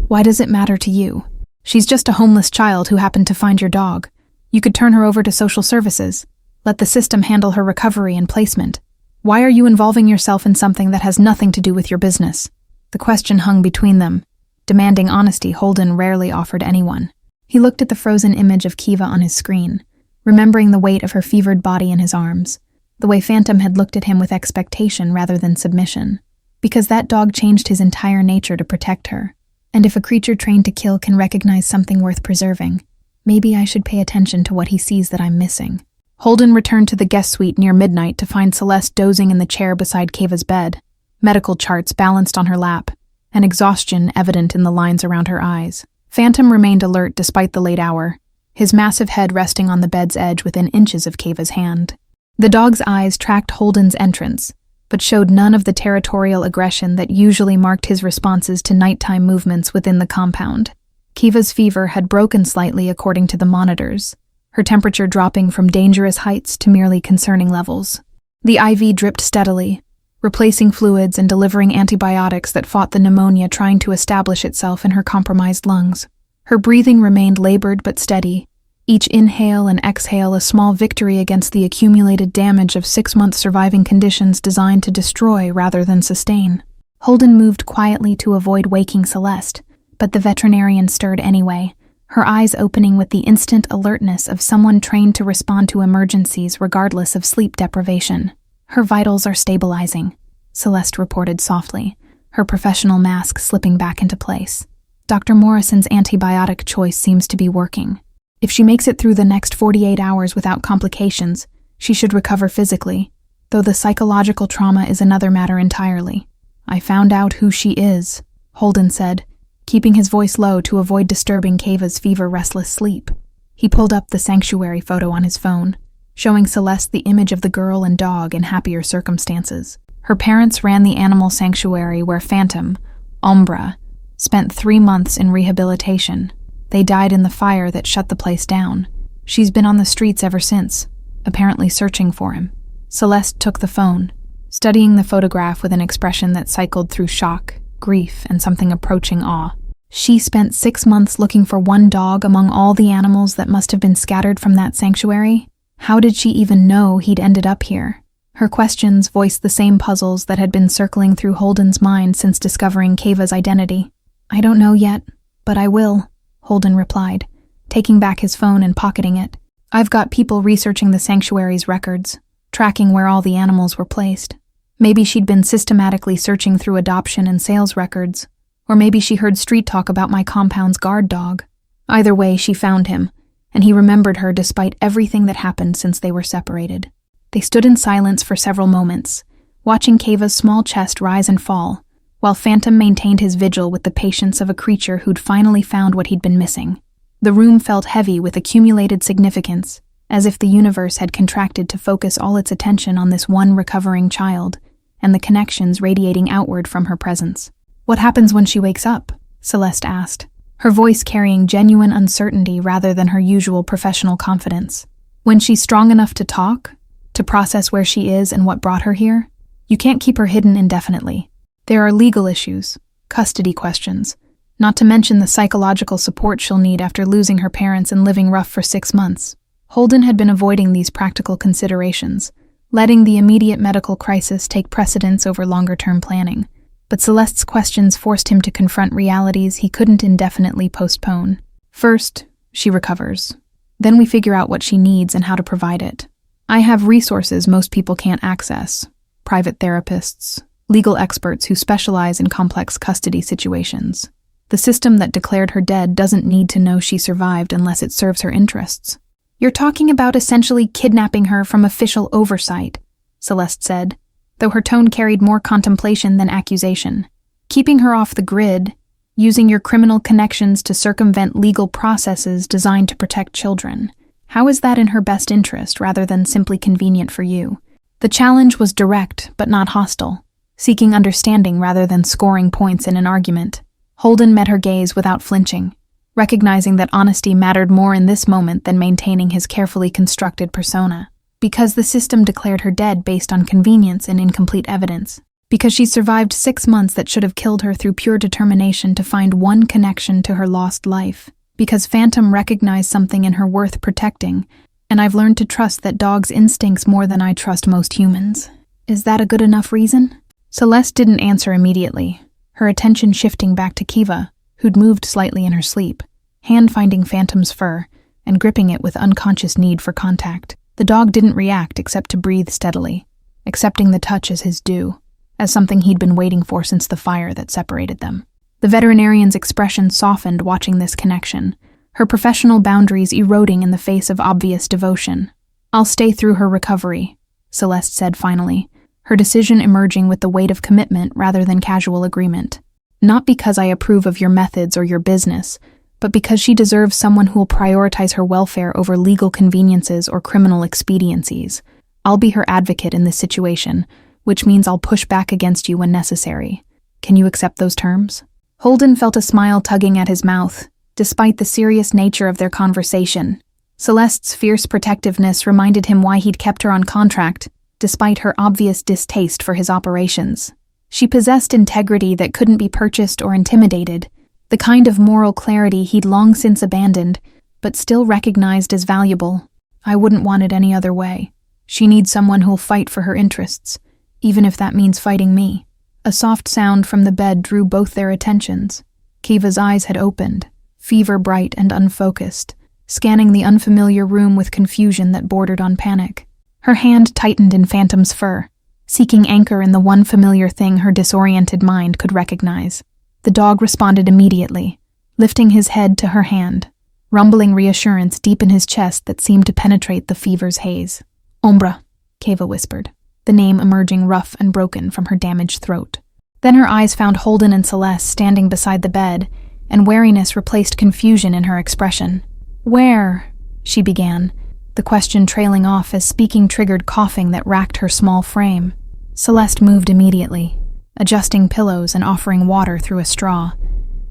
A: "Why does it matter to you? She's just a homeless child who happened to find your dog. You could turn her over to social services. Let the system handle her recovery and placement. Why are you involving yourself in something that has nothing to do with your business?" The question hung between them, demanding honesty Holden rarely offered anyone. He looked at the frozen image of Kiva on his screen, remembering the weight of her fevered body in his arms, the way Phantom had looked at him with expectation rather than submission. Because that dog changed his entire nature to protect her. And if a creature trained to kill can recognize something worth preserving, maybe I should pay attention to what he sees that I'm missing. Holden returned to the guest suite near midnight to find Celeste dozing in the chair beside Kiva's bed, medical charts balanced on her lap, and exhaustion evident in the lines around her eyes. Phantom remained alert despite the late hour, his massive head resting on the bed's edge within inches of Kiva's hand. The dog's eyes tracked Holden's entrance, but showed none of the territorial aggression that usually marked his responses to nighttime movements within the compound. Kiva's fever had broken slightly according to the monitors, her temperature dropping from dangerous heights to merely concerning levels. The IV dripped steadily, replacing fluids and delivering antibiotics that fought the pneumonia trying to establish itself in her compromised lungs. Her breathing remained labored but steady, each inhale and exhale a small victory against the accumulated damage of 6-month surviving conditions designed to destroy rather than sustain. Holden moved quietly to avoid waking Celeste, but the veterinarian stirred anyway, her eyes opening with the instant alertness of someone trained to respond to emergencies regardless of sleep deprivation. "Her vitals are stabilizing," Celeste reported softly, her professional mask slipping back into place. "Dr. Morrison's antibiotic choice seems to be working. If she makes it through the next 48 hours without complications, she should recover physically, though the psychological trauma is another matter entirely. I found out who she is," Holden said, keeping his voice low to avoid disturbing Kiva's fever-restless sleep. He pulled up the sanctuary photo on his phone, showing Celeste the image of the girl and dog in happier circumstances. Her parents ran the animal sanctuary where Phantom, Umbra, spent 3 months in rehabilitation. They died in the fire that shut the place down. She's been on the streets ever since, apparently searching for him. Celeste took the phone, studying the photograph with an expression that cycled through shock, grief, and something approaching awe. She spent 6 months looking for one dog among all the animals that must have been scattered from that sanctuary? How did she even know he'd ended up here? Her questions voiced the same puzzles that had been circling through Holden's mind since discovering Kiva's identity. "I don't know yet, but I will," Holden replied, taking back his phone and pocketing it. "I've got people researching the sanctuary's records, tracking where all the animals were placed. Maybe she'd been systematically searching through adoption and sales records, or maybe she heard street talk about my compound's guard dog. Either way, she found him, and he remembered her despite everything that happened since they were separated. They stood in silence for several moments, watching Keva's small chest rise and fall, while Phantom maintained his vigil with the patience of a creature who'd finally found what he'd been missing. The room felt heavy with accumulated significance, as if the universe had contracted to focus all its attention on this one recovering child, and the connections radiating outward from her presence. "What happens when she wakes up?" Celeste asked, her voice carrying genuine uncertainty rather than her usual professional confidence. "When she's strong enough to talk, to process where she is and what brought her here, you can't keep her hidden indefinitely. There are legal issues, custody questions, not to mention the psychological support she'll need after losing her parents and living rough for 6 months." Holden had been avoiding these practical considerations, letting the immediate medical crisis take precedence over longer-term planning. But Celeste's questions forced him to confront realities he couldn't indefinitely postpone. "First, she recovers. Then we figure out what she needs and how to provide it. I have resources most people can't access: private therapists, legal experts who specialize in complex custody situations. The system that declared her dead doesn't need to know she survived unless it serves her interests." "You're talking about essentially kidnapping her from official oversight," Celeste said, though her tone carried more contemplation than accusation. "Keeping her off the grid, using your criminal connections to circumvent legal processes designed to protect children. How is that in her best interest rather than simply convenient for you?" The challenge was direct but not hostile, seeking understanding rather than scoring points in an argument. Holden met her gaze without flinching, recognizing that honesty mattered more in this moment than maintaining his carefully constructed persona. Because the system declared her dead based on convenience and incomplete evidence. Because she survived 6 months that should have killed her through pure determination to find one connection to her lost life. Because Phantom recognized something in her worth protecting, and I've learned to trust that dogs' instincts more than I trust most humans. Is that a good enough reason? Celeste didn't answer immediately, her attention shifting back to Kiva, who'd moved slightly in her sleep, hand finding Phantom's fur and gripping it with unconscious need for contact. The dog didn't react except to breathe steadily, accepting the touch as his due, as something he'd been waiting for since the fire that separated them. The veterinarian's expression softened watching this connection, her professional boundaries eroding in the face of obvious devotion. "I'll stay through her recovery," Celeste said finally, her decision emerging with the weight of commitment rather than casual agreement. "Not because I approve of your methods or your business, but because she deserves someone who will prioritize her welfare over legal conveniences or criminal expediencies. I'll be her advocate in this situation, which means I'll push back against you when necessary. Can you accept those terms?" Holden felt a smile tugging at his mouth, despite the serious nature of their conversation. Celeste's fierce protectiveness reminded him why he'd kept her on contract, despite her obvious distaste for his operations. She possessed integrity that couldn't be purchased or intimidated, the kind of moral clarity he'd long since abandoned, but still recognized as valuable. "I wouldn't want it any other way. She needs someone who'll fight for her interests, even if that means fighting me." A soft sound from the bed drew both their attentions. Kiva's eyes had opened, fever-bright and unfocused, scanning the unfamiliar room with confusion that bordered on panic. Her hand tightened in Phantom's fur, seeking anchor in the one familiar thing her disoriented mind could recognize. The dog responded immediately, lifting his head to her hand, rumbling reassurance deep in his chest that seemed to penetrate the fever's haze. "Ombra," Kiva whispered, the name emerging rough and broken from her damaged throat. Then her eyes found Holden and Celeste standing beside the bed, and wariness replaced confusion in her expression. "Where?" she began, the question trailing off as speaking triggered coughing that racked her small frame. Celeste moved immediately, adjusting pillows and offering water through a straw,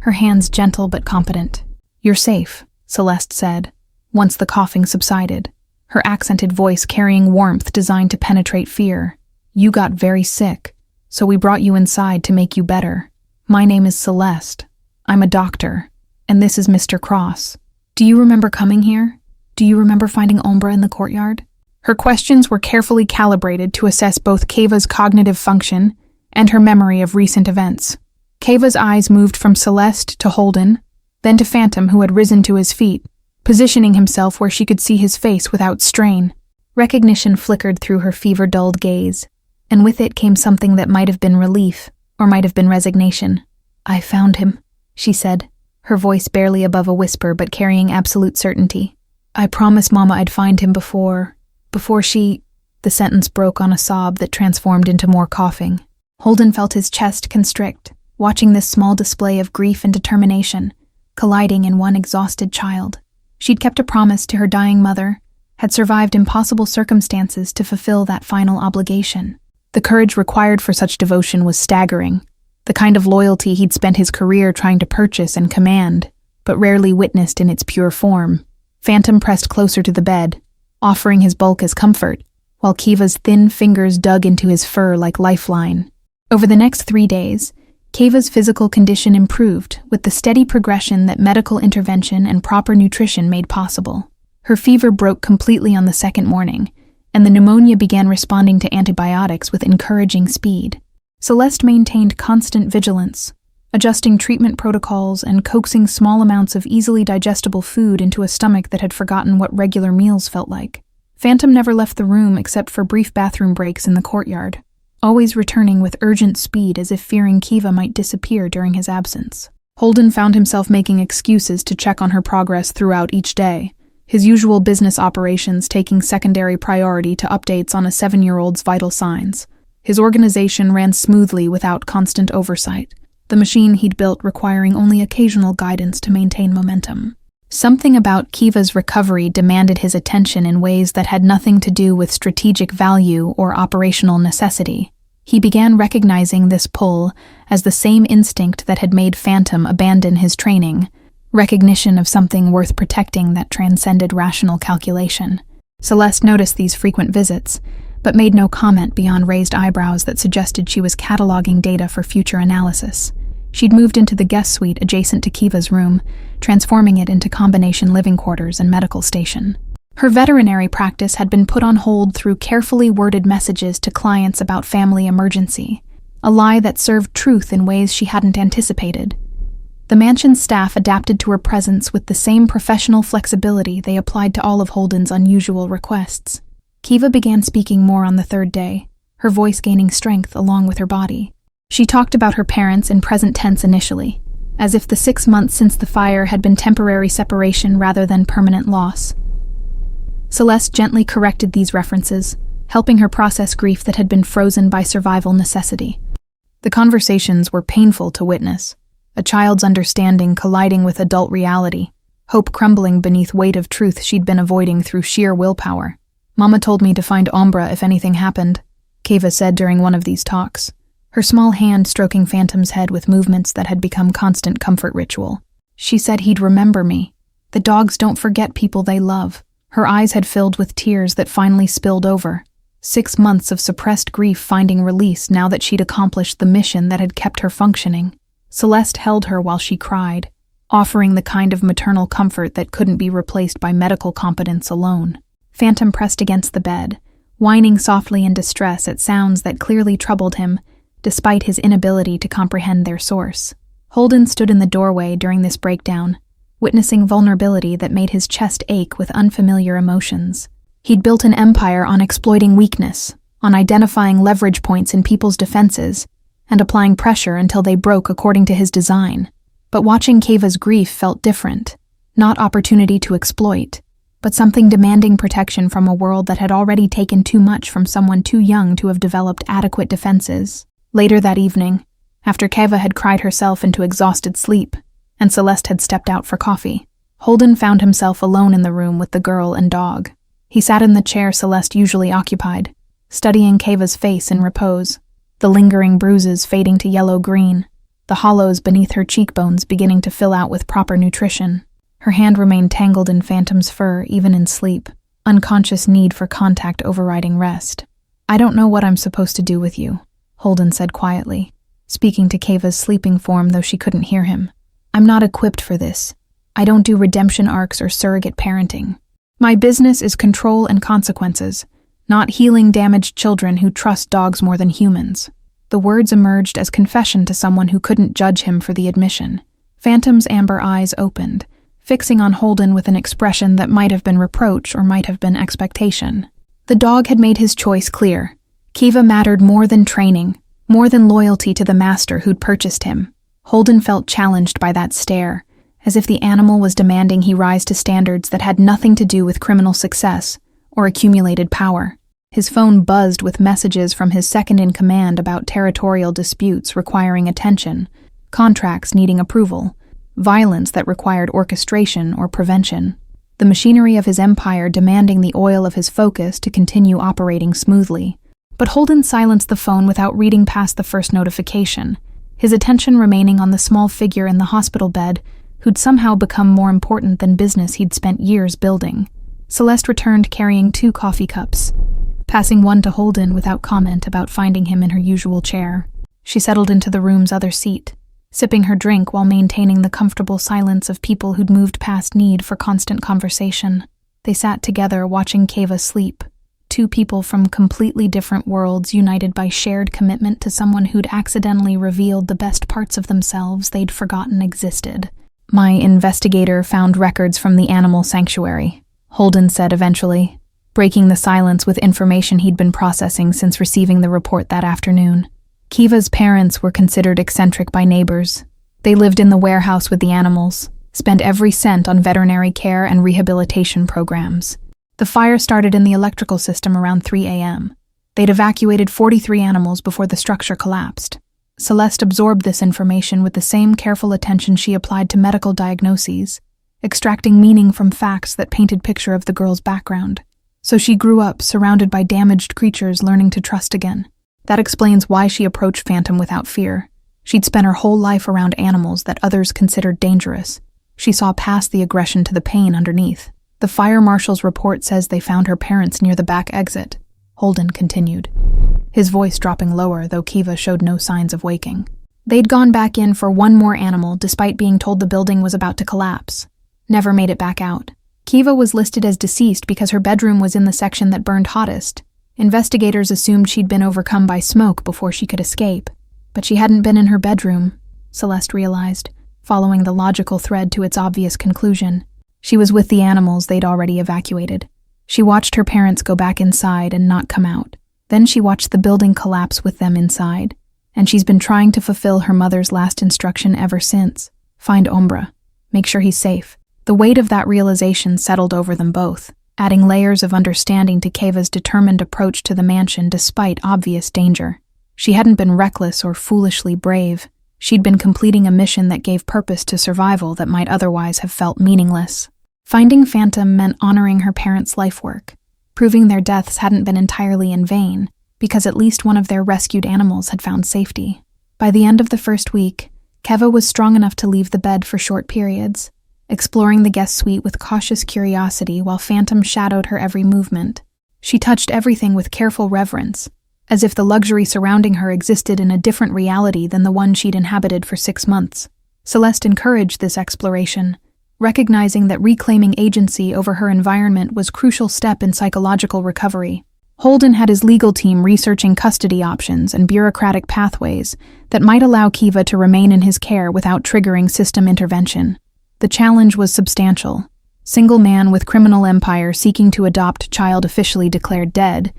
A: her hands gentle but competent. "You're safe," Celeste said, once the coughing subsided, her accented voice carrying warmth designed to penetrate fear. "You got very sick, so we brought you inside to make you better. My name is Celeste. I'm a doctor, and this is Mr. Cross. Do you remember coming here? Do you remember finding Ombra in the courtyard?" Her questions were carefully calibrated to assess both Kiva's cognitive function and her memory of recent events. Kiva's eyes moved from Celeste to Holden, then to Phantom, who had risen to his feet, positioning himself where she could see his face without strain. Recognition flickered through her fever-dulled gaze, and with it came something that might have been relief, or might have been resignation. "I found him," she said, her voice barely above a whisper but carrying absolute certainty. I promised Mama I'd find him before she... The sentence broke on a sob that transformed into more coughing. Holden felt his chest constrict, watching this small display of grief and determination, colliding in one exhausted child. She'd kept a promise to her dying mother, had survived impossible circumstances to fulfill that final obligation. The courage required for such devotion was staggering, the kind of loyalty he'd spent his career trying to purchase and command, but rarely witnessed in its pure form. Phantom pressed closer to the bed, offering his bulk as comfort, while Kiva's thin fingers dug into his fur like lifeline. Over the next 3 days, Kiva's physical condition improved with the steady progression that medical intervention and proper nutrition made possible. Her fever broke completely on the second morning, and the pneumonia began responding to antibiotics with encouraging speed. Celeste maintained constant vigilance, adjusting treatment protocols and coaxing small amounts of easily digestible food into a stomach that had forgotten what regular meals felt like. Phantom never left the room except for brief bathroom breaks in the courtyard, always returning with urgent speed as if fearing Kiva might disappear during his absence. Holden found himself making excuses to check on her progress throughout each day, his usual business operations taking secondary priority to updates on a 7-year-old's vital signs. His organization ran smoothly without constant oversight, the machine he'd built requiring only occasional guidance to maintain momentum. Something about Kiva's recovery demanded his attention in ways that had nothing to do with strategic value or operational necessity. He began recognizing this pull as the same instinct that had made Phantom abandon his training, recognition of something worth protecting that transcended rational calculation. Celeste noticed these frequent visits, but made no comment beyond raised eyebrows that suggested she was cataloging data for future analysis. She'd moved into the guest suite adjacent to Kiva's room, transforming it into combination living quarters and medical station. Her veterinary practice had been put on hold through carefully worded messages to clients about family emergency, a lie that served truth in ways she hadn't anticipated. The mansion's staff adapted to her presence with the same professional flexibility they applied to all of Holden's unusual requests. Kiva began speaking more on the third day, her voice gaining strength along with her body. She talked about her parents in present tense initially, as if the 6 months since the fire had been temporary separation rather than permanent loss. Celeste gently corrected these references, helping her process grief that had been frozen by survival necessity. The conversations were painful to witness, a child's understanding colliding with adult reality, hope crumbling beneath weight of truth she'd been avoiding through sheer willpower. Mama told me to find Ombra if anything happened, Kiva said during one of these talks, her small hand stroking Phantom's head with movements that had become constant comfort ritual. She said he'd remember me. The dogs don't forget people they love. Her eyes had filled with tears that finally spilled over. 6 months of suppressed grief finding release now that she'd accomplished the mission that had kept her functioning. Celeste held her while she cried, offering the kind of maternal comfort that couldn't be replaced by medical competence alone. Phantom pressed against the bed, whining softly in distress at sounds that clearly troubled him, despite his inability to comprehend their source. Holden stood in the doorway during this breakdown, witnessing vulnerability that made his chest ache with unfamiliar emotions. He'd built an empire on exploiting weakness, on identifying leverage points in people's defenses, and applying pressure until they broke according to his design. But watching Kiva's grief felt different, not opportunity to exploit, but something demanding protection from a world that had already taken too much from someone too young to have developed adequate defenses. Later that evening, after Kiva had cried herself into exhausted sleep, and Celeste had stepped out for coffee, Holden found himself alone in the room with the girl and dog. He sat in the chair Celeste usually occupied, studying Kiva's face in repose, the lingering bruises fading to yellow-green, the hollows beneath her cheekbones beginning to fill out with proper nutrition. Her hand remained tangled in Phantom's fur even in sleep, unconscious need for contact overriding rest. "I don't know what I'm supposed to do with you," Holden said quietly, speaking to Kiva's sleeping form though she couldn't hear him. "I'm not equipped for this. I don't do redemption arcs or surrogate parenting. My business is control and consequences, not healing damaged children who trust dogs more than humans." The words emerged as confession to someone who couldn't judge him for the admission. Phantom's amber eyes opened, fixing on Holden with an expression that might have been reproach or might have been expectation. The dog had made his choice clear. Kiva mattered more than training, more than loyalty to the master who'd purchased him. Holden felt challenged by that stare, as if the animal was demanding he rise to standards that had nothing to do with criminal success or accumulated power. His phone buzzed with messages from his second-in-command about territorial disputes requiring attention, contracts needing approval, violence that required orchestration or prevention, the machinery of his empire demanding the oil of his focus to continue operating smoothly. But Holden silenced the phone without reading past the first notification, his attention remaining on the small figure in the hospital bed who'd somehow become more important than business he'd spent years building. Celeste returned carrying 2 coffee cups, passing one to Holden without comment about finding him in her usual chair. She settled into the room's other seat, sipping her drink while maintaining the comfortable silence of people who'd moved past need for constant conversation. They sat together watching Keva sleep, 2 people from completely different worlds united by shared commitment to someone who'd accidentally revealed the best parts of themselves they'd forgotten existed. "My investigator found records from the animal sanctuary," Holden said eventually, breaking the silence with information he'd been processing since receiving the report that afternoon. Keva's parents were considered eccentric by neighbors. They lived in the warehouse with the animals, spent every cent on veterinary care and rehabilitation programs. The fire started in the electrical system around 3 a.m. They'd evacuated 43 animals before the structure collapsed. Celeste absorbed this information with the same careful attention she applied to medical diagnoses, extracting meaning from facts that painted picture of the girl's background. So she grew up surrounded by damaged creatures learning to trust again. That explains why she approached Phantom without fear. She'd spent her whole life around animals that others considered dangerous. She saw past the aggression to the pain underneath. "The fire marshal's report says they found her parents near the back exit," Holden continued, his voice dropping lower, though Keva showed no signs of waking. "They'd gone back in for one more animal despite being told the building was about to collapse. Never made it back out. Keva was listed as deceased because her bedroom was in the section that burned hottest. Investigators assumed she'd been overcome by smoke before she could escape. But she hadn't been in her bedroom," Celeste realized, following the logical thread to its obvious conclusion. She was with the animals they'd already evacuated. She watched her parents go back inside and not come out. Then she watched the building collapse with them inside. And she's been trying to fulfill her mother's last instruction ever since. Find Umbra. Make sure he's safe. The weight of that realization settled over them both, adding layers of understanding to Keva's determined approach to the mansion despite obvious danger. She hadn't been reckless or foolishly brave. She'd been completing a mission that gave purpose to survival that might otherwise have felt meaningless. Finding Phantom meant honoring her parents' life work, proving their deaths hadn't been entirely in vain, because at least one of their rescued animals had found safety. By the end of the first week, Keva was strong enough to leave the bed for short periods, exploring the guest suite with cautious curiosity while Phantom shadowed her every movement. She touched everything with careful reverence, as if the luxury surrounding her existed in a different reality than the one she'd inhabited for 6 months. Celeste encouraged this exploration, recognizing that reclaiming agency over her environment was a crucial step in psychological recovery. Holden had his legal team researching custody options and bureaucratic pathways that might allow Keva to remain in his care without triggering system intervention. The challenge was substantial. Single man with criminal empire seeking to adopt child officially declared dead,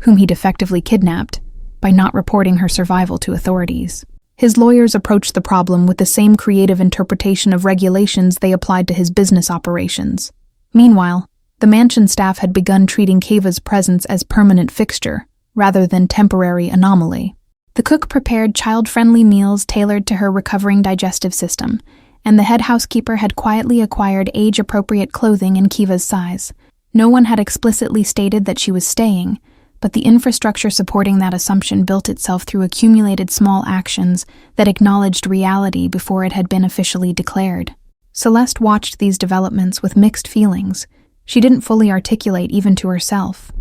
A: whom he'd effectively kidnapped, by not reporting her survival to authorities. His lawyers approached the problem with the same creative interpretation of regulations they applied to his business operations. Meanwhile, the mansion staff had begun treating Keva's presence as permanent fixture, rather than temporary anomaly. The cook prepared child-friendly meals tailored to her recovering digestive system, and the head housekeeper had quietly acquired age-appropriate clothing in Keva's size. No one had explicitly stated that she was staying, but the infrastructure supporting that assumption built itself through accumulated small actions that acknowledged reality before it had been officially declared. Celeste watched these developments with mixed feelings. She didn't fully articulate even to herself.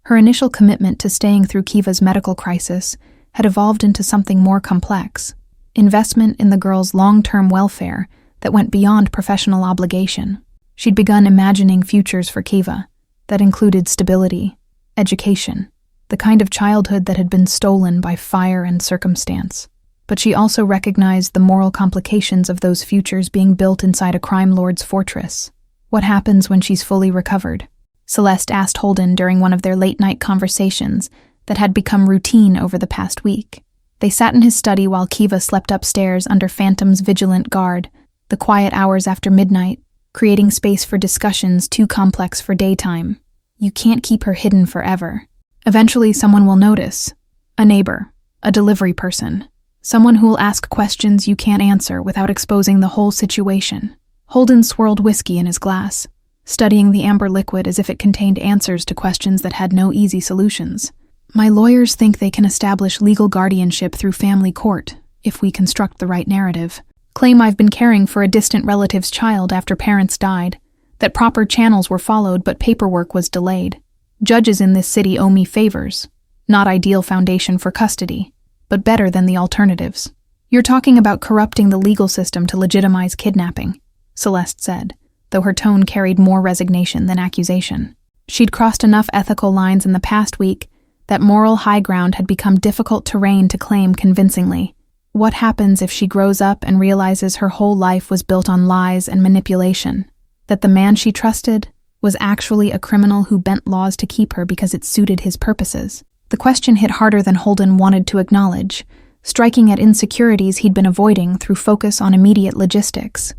A: Her initial commitment to staying through Keva's medical crisis had evolved into something more complex, investment in the girl's long-term welfare that went beyond professional obligation. She'd begun imagining futures for Keva that included stability, education, the kind of childhood that had been stolen by fire and circumstance. But she also recognized the moral complications of those futures being built inside a crime lord's fortress. What happens when she's fully recovered? Celeste asked Holden during one of their late-night conversations that had become routine over the past week. They sat in his study while Keva slept upstairs under Phantom's vigilant guard, the quiet hours after midnight, creating space for discussions too complex for daytime. You can't keep her hidden forever. Eventually, someone will notice. A neighbor, a delivery person, someone who will ask questions you can't answer without exposing the whole situation. Holden swirled whiskey in his glass, studying the amber liquid as if it contained answers to questions that had no easy solutions. My lawyers think they can establish legal guardianship through family court, if we construct the right narrative. Claim I've been caring for a distant relative's child after parents died, that proper channels were followed but paperwork was delayed. Judges in this city owe me favors. Not ideal foundation for custody, but better than the alternatives. You're talking about corrupting the legal system to legitimize kidnapping, Celeste said, though her tone carried more resignation than accusation. She'd crossed enough ethical lines in the past week that moral high ground had become difficult terrain to claim convincingly. What happens if she grows up and realizes her whole life was built on lies and manipulation? That the man she trusted was actually a criminal who bent laws to keep her because it suited his purposes? The question hit harder than Holden wanted to acknowledge, striking at insecurities he'd been avoiding through focus on immediate logistics.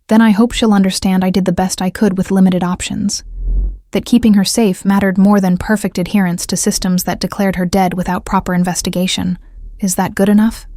A: Then I hope she'll understand I did the best I could with limited options. That keeping her safe mattered more than perfect adherence to systems that declared her dead without proper investigation. Is that good enough?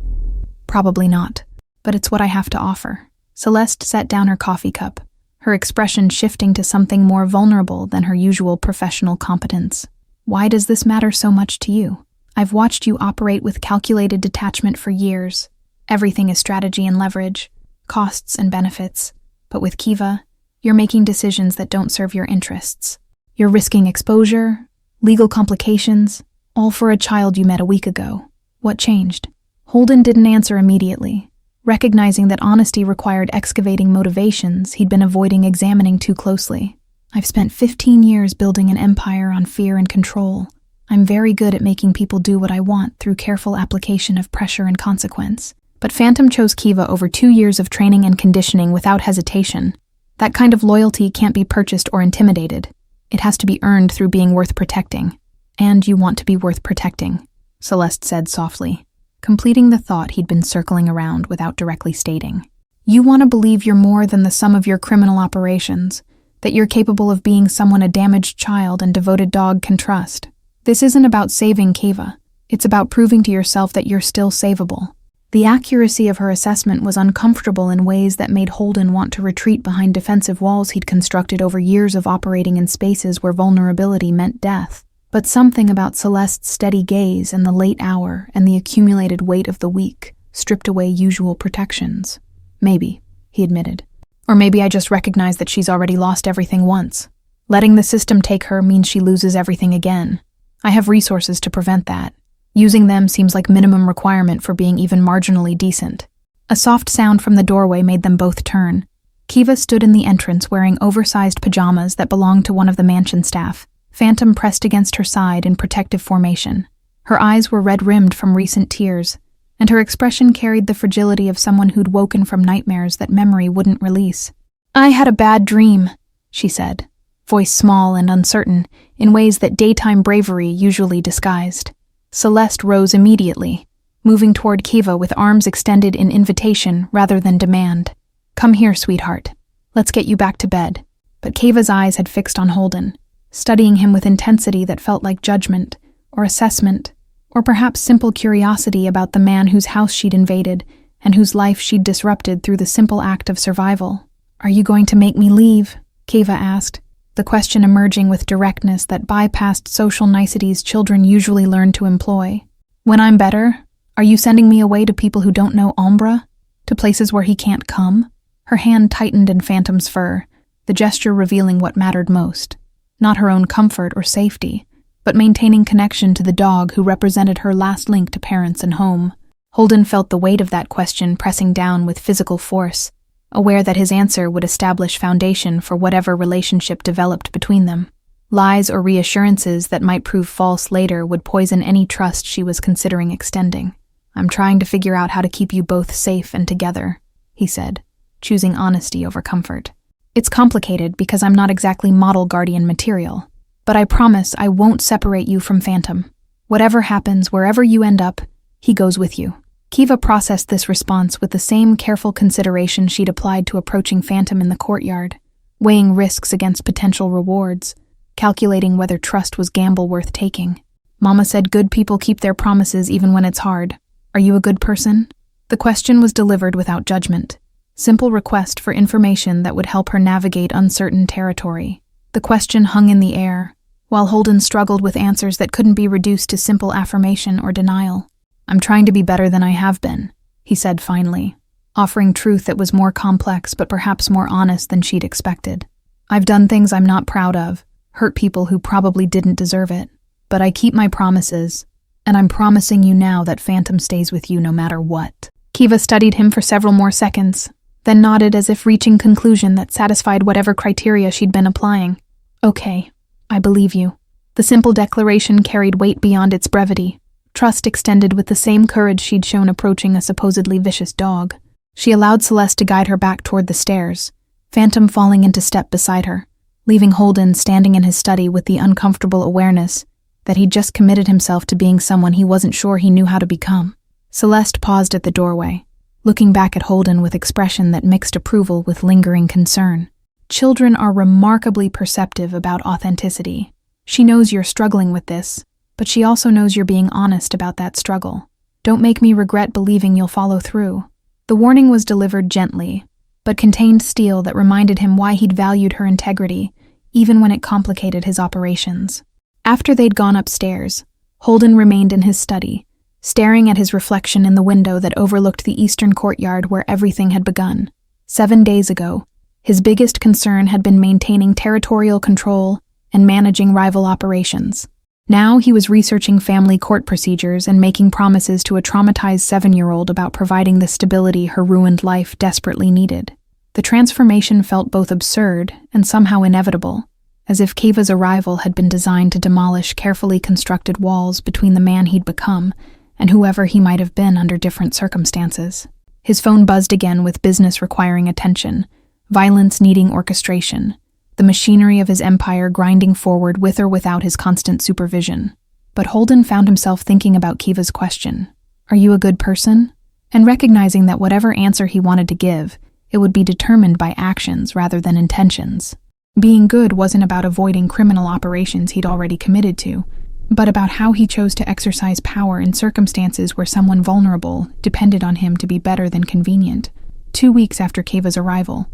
A: Probably not, but it's what I have to offer. Celeste set down her coffee cup, her expression shifting to something more vulnerable than her usual professional competence. Why does this matter so much to you? I've watched you operate with calculated detachment for years. Everything is strategy and leverage, costs and benefits. But with Kiva, you're making decisions that don't serve your interests. You're risking exposure, legal complications, all for a child you met a week ago. What changed? Holden didn't answer immediately. Recognizing that honesty required excavating motivations he'd been avoiding examining too closely. I've spent 15 years building an empire on fear and control. I'm very good at making people do what I want through careful application of pressure and consequence. But Phantom chose Kiva over 2 years of training and conditioning without hesitation. That kind of loyalty can't be purchased or intimidated. It has to be earned through being worth protecting. And you want to be worth protecting, Celeste said softly, completing the thought he'd been circling around without directly stating. You want to believe you're more than the sum of your criminal operations, that you're capable of being someone a damaged child and devoted dog can trust. This isn't about saving Kiva. It's about proving to yourself that you're still savable. The accuracy of her assessment was uncomfortable in ways that made Holden want to retreat behind defensive walls he'd constructed over years of operating in spaces where vulnerability meant death. But something about Celeste's steady gaze and the late hour and the accumulated weight of the week stripped away usual protections. Maybe, he admitted. Or maybe I just recognize that she's already lost everything once. Letting the system take her means she loses everything again. I have resources to prevent that. Using them seems like minimum requirement for being even marginally decent. A soft sound from the doorway made them both turn. Kiva stood in the entrance wearing oversized pajamas that belonged to one of the mansion staff. Phantom pressed against her side in protective formation. Her eyes were red-rimmed from recent tears, and her expression carried the fragility of someone who'd woken from nightmares that memory wouldn't release. I had a bad dream, she said, voice small and uncertain, in ways that daytime bravery usually disguised. Celeste rose immediately, moving toward Kiva with arms extended in invitation rather than demand. Come here, sweetheart. Let's get you back to bed. But Kiva's eyes had fixed on Holden, studying him with intensity that felt like judgment, or assessment, or perhaps simple curiosity about the man whose house she'd invaded and whose life she'd disrupted through the simple act of survival. Are you going to make me leave? Kiva asked, the question emerging with directness that bypassed social niceties children usually learn to employ. When I'm better, are you sending me away to people who don't know Ombre? To places where he can't come? Her hand tightened in Phantom's fur, the gesture revealing what mattered most. Not her own comfort or safety, but maintaining connection to the dog who represented her last link to parents and home. Holden felt the weight of that question pressing down with physical force, aware that his answer would establish foundation for whatever relationship developed between them. Lies or reassurances that might prove false later would poison any trust she was considering extending. I'm trying to figure out how to keep you both safe and together, he said, choosing honesty over comfort. It's complicated because I'm not exactly model guardian material, but I promise I won't separate you from Phantom. Whatever happens, wherever you end up, he goes with you. Kiva processed this response with the same careful consideration she'd applied to approaching Phantom in the courtyard, weighing risks against potential rewards, calculating whether trust was gamble worth taking. Mama said good people keep their promises even when it's hard. Are you a good person? The question was delivered without judgment. Simple request for information that would help her navigate uncertain territory. The question hung in the air, while Holden struggled with answers that couldn't be reduced to simple affirmation or denial. I'm trying to be better than I have been, he said finally, offering truth that was more complex but perhaps more honest than she'd expected. I've done things I'm not proud of, hurt people who probably didn't deserve it, but I keep my promises, and I'm promising you now that Phantom stays with you no matter what. Kiva studied him for several more seconds, then nodded as if reaching conclusion that satisfied whatever criteria she'd been applying. Okay, I believe you. The simple declaration carried weight beyond its brevity. Trust extended with the same courage she'd shown approaching a supposedly vicious dog. She allowed Celeste to guide her back toward the stairs, Phantom falling into step beside her, leaving Holden standing in his study with the uncomfortable awareness that he'd just committed himself to being someone he wasn't sure he knew how to become. Celeste paused at the doorway, looking back at Holden with expression that mixed approval with lingering concern. Children are remarkably perceptive about authenticity. She knows you're struggling with this, but she also knows you're being honest about that struggle. Don't make me regret believing you'll follow through. The warning was delivered gently, but contained steel that reminded him why he'd valued her integrity, even when it complicated his operations. After they'd gone upstairs, Holden remained in his study, staring at his reflection in the window that overlooked the eastern courtyard where everything had begun. 7 days ago, his biggest concern had been maintaining territorial control and managing rival operations. Now he was researching family court procedures and making promises to a traumatized 7-year-old about providing the stability her ruined life desperately needed. The transformation felt both absurd and somehow inevitable, as if Kiva's arrival had been designed to demolish carefully constructed walls between the man he'd become and whoever he might have been under different circumstances. His phone buzzed again with business requiring attention, violence needing orchestration, the machinery of his empire grinding forward with or without his constant supervision. But Holden found himself thinking about Kiva's question, "Are you a good person?" and recognizing that whatever answer he wanted to give, it would be determined by actions rather than intentions. Being good wasn't about avoiding criminal operations he'd already committed to, but about how he chose to exercise power in circumstances where someone vulnerable depended on him to be better than convenient. 2 weeks after Kiva's arrival,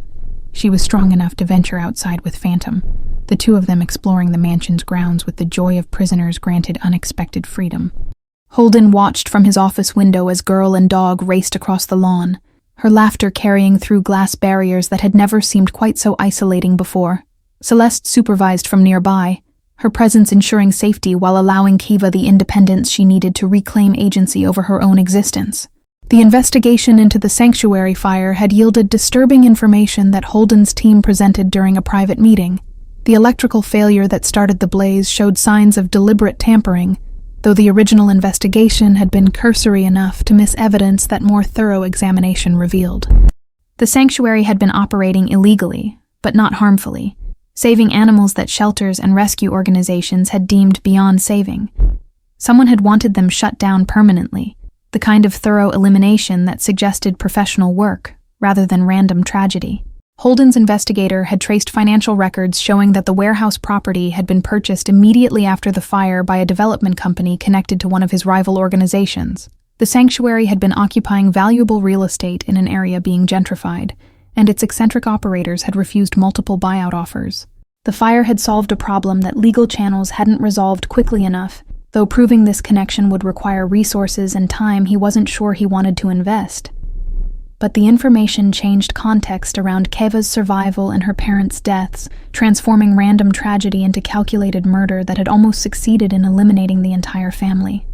A: she was strong enough to venture outside with Phantom, the two of them exploring the mansion's grounds with the joy of prisoners granted unexpected freedom. Holden watched from his office window as girl and dog raced across the lawn, her laughter carrying through glass barriers that had never seemed quite so isolating before. Celeste supervised from nearby, her presence ensuring safety while allowing Kiva the independence she needed to reclaim agency over her own existence. The investigation into the sanctuary fire had yielded disturbing information that Holden's team presented during a private meeting. The electrical failure that started the blaze showed signs of deliberate tampering, though the original investigation had been cursory enough to miss evidence that more thorough examination revealed. The sanctuary had been operating illegally, but not harmfully, saving animals that shelters and rescue organizations had deemed beyond saving. Someone had wanted them shut down permanently, the kind of thorough elimination that suggested professional work rather than random tragedy. Holden's investigator had traced financial records showing that the warehouse property had been purchased immediately after the fire by a development company connected to one of his rival organizations. The sanctuary had been occupying valuable real estate in an area being gentrified, and its eccentric operators had refused multiple buyout offers. The fire had solved a problem that legal channels hadn't resolved quickly enough, though proving this connection would require resources and time he wasn't sure he wanted to invest. But the information changed context around Kiva's survival and her parents' deaths, transforming random tragedy into calculated murder that had almost succeeded in eliminating the entire family.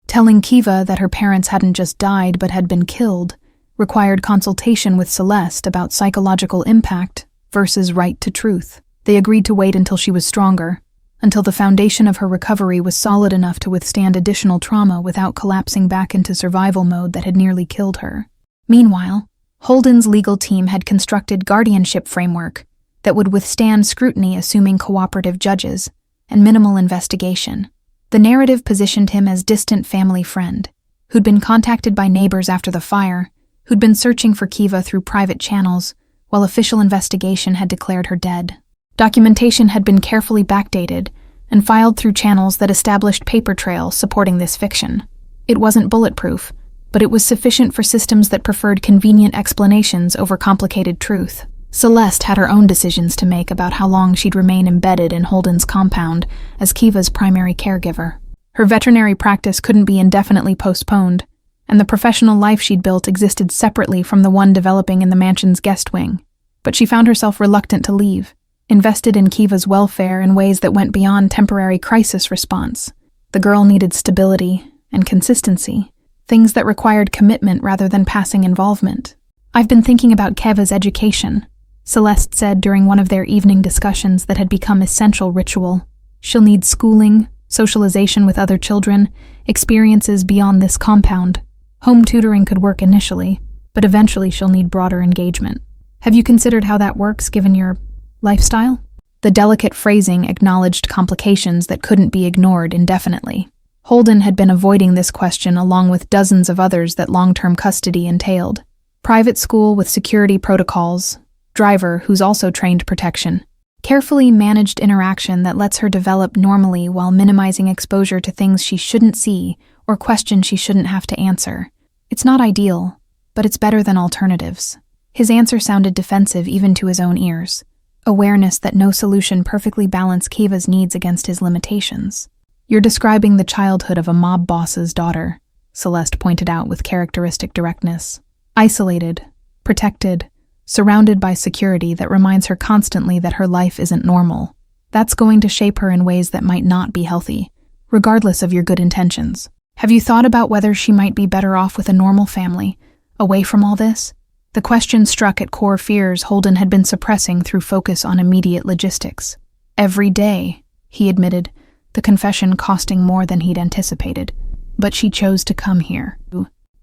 A: Telling Kiva that her parents hadn't just died but had been killed required consultation with Celeste about psychological impact versus right to truth. They agreed to wait until she was stronger, until the foundation of her recovery was solid enough to withstand additional trauma without collapsing back into survival mode that had nearly killed her. Meanwhile, Holden's legal team had constructed guardianship framework that would withstand scrutiny assuming cooperative judges and minimal investigation. The narrative positioned him as distant family friend, who'd been contacted by neighbors after the fire, who'd been searching for Kiva through private channels, while official investigation had declared her dead. Documentation had been carefully backdated and filed through channels that established paper trails supporting this fiction. It wasn't bulletproof, but it was sufficient for systems that preferred convenient explanations over complicated truth. Celeste had her own decisions to make about how long she'd remain embedded in Holden's compound as Kiva's primary caregiver. Her veterinary practice couldn't be indefinitely postponed, and the professional life she'd built existed separately from the one developing in the mansion's guest wing. But she found herself reluctant to leave, invested in Kiva's welfare in ways that went beyond temporary crisis response. The girl needed stability and consistency, things that required commitment rather than passing involvement. "I've been thinking about Kiva's education," Celeste said during one of their evening discussions that had become essential ritual. "She'll need schooling, socialization with other children, experiences beyond this compound. Home tutoring could work initially, but eventually she'll need broader engagement. Have you considered how that works given your lifestyle?" The delicate phrasing acknowledged complications that couldn't be ignored indefinitely. Holden had been avoiding this question along with dozens of others that long-term custody entailed. Private school with security protocols, driver who's also trained protection, carefully managed interaction that lets her develop normally while minimizing exposure to things she shouldn't see or questions she shouldn't have to answer. It's not ideal, but it's better than alternatives. His answer sounded defensive even to his own ears, awareness that no solution perfectly balanced Kiva's needs against his limitations. "You're describing the childhood of a mob boss's daughter," Celeste pointed out with characteristic directness. "Isolated, protected, surrounded by security that reminds her constantly that her life isn't normal. That's going to shape her in ways that might not be healthy, regardless of your good intentions. Have you thought about whether she might be better off with a normal family, away from all this?" The question struck at core fears Holden had been suppressing through focus on immediate logistics. "Every day," he admitted, the confession costing more than he'd anticipated. "But she chose to come here.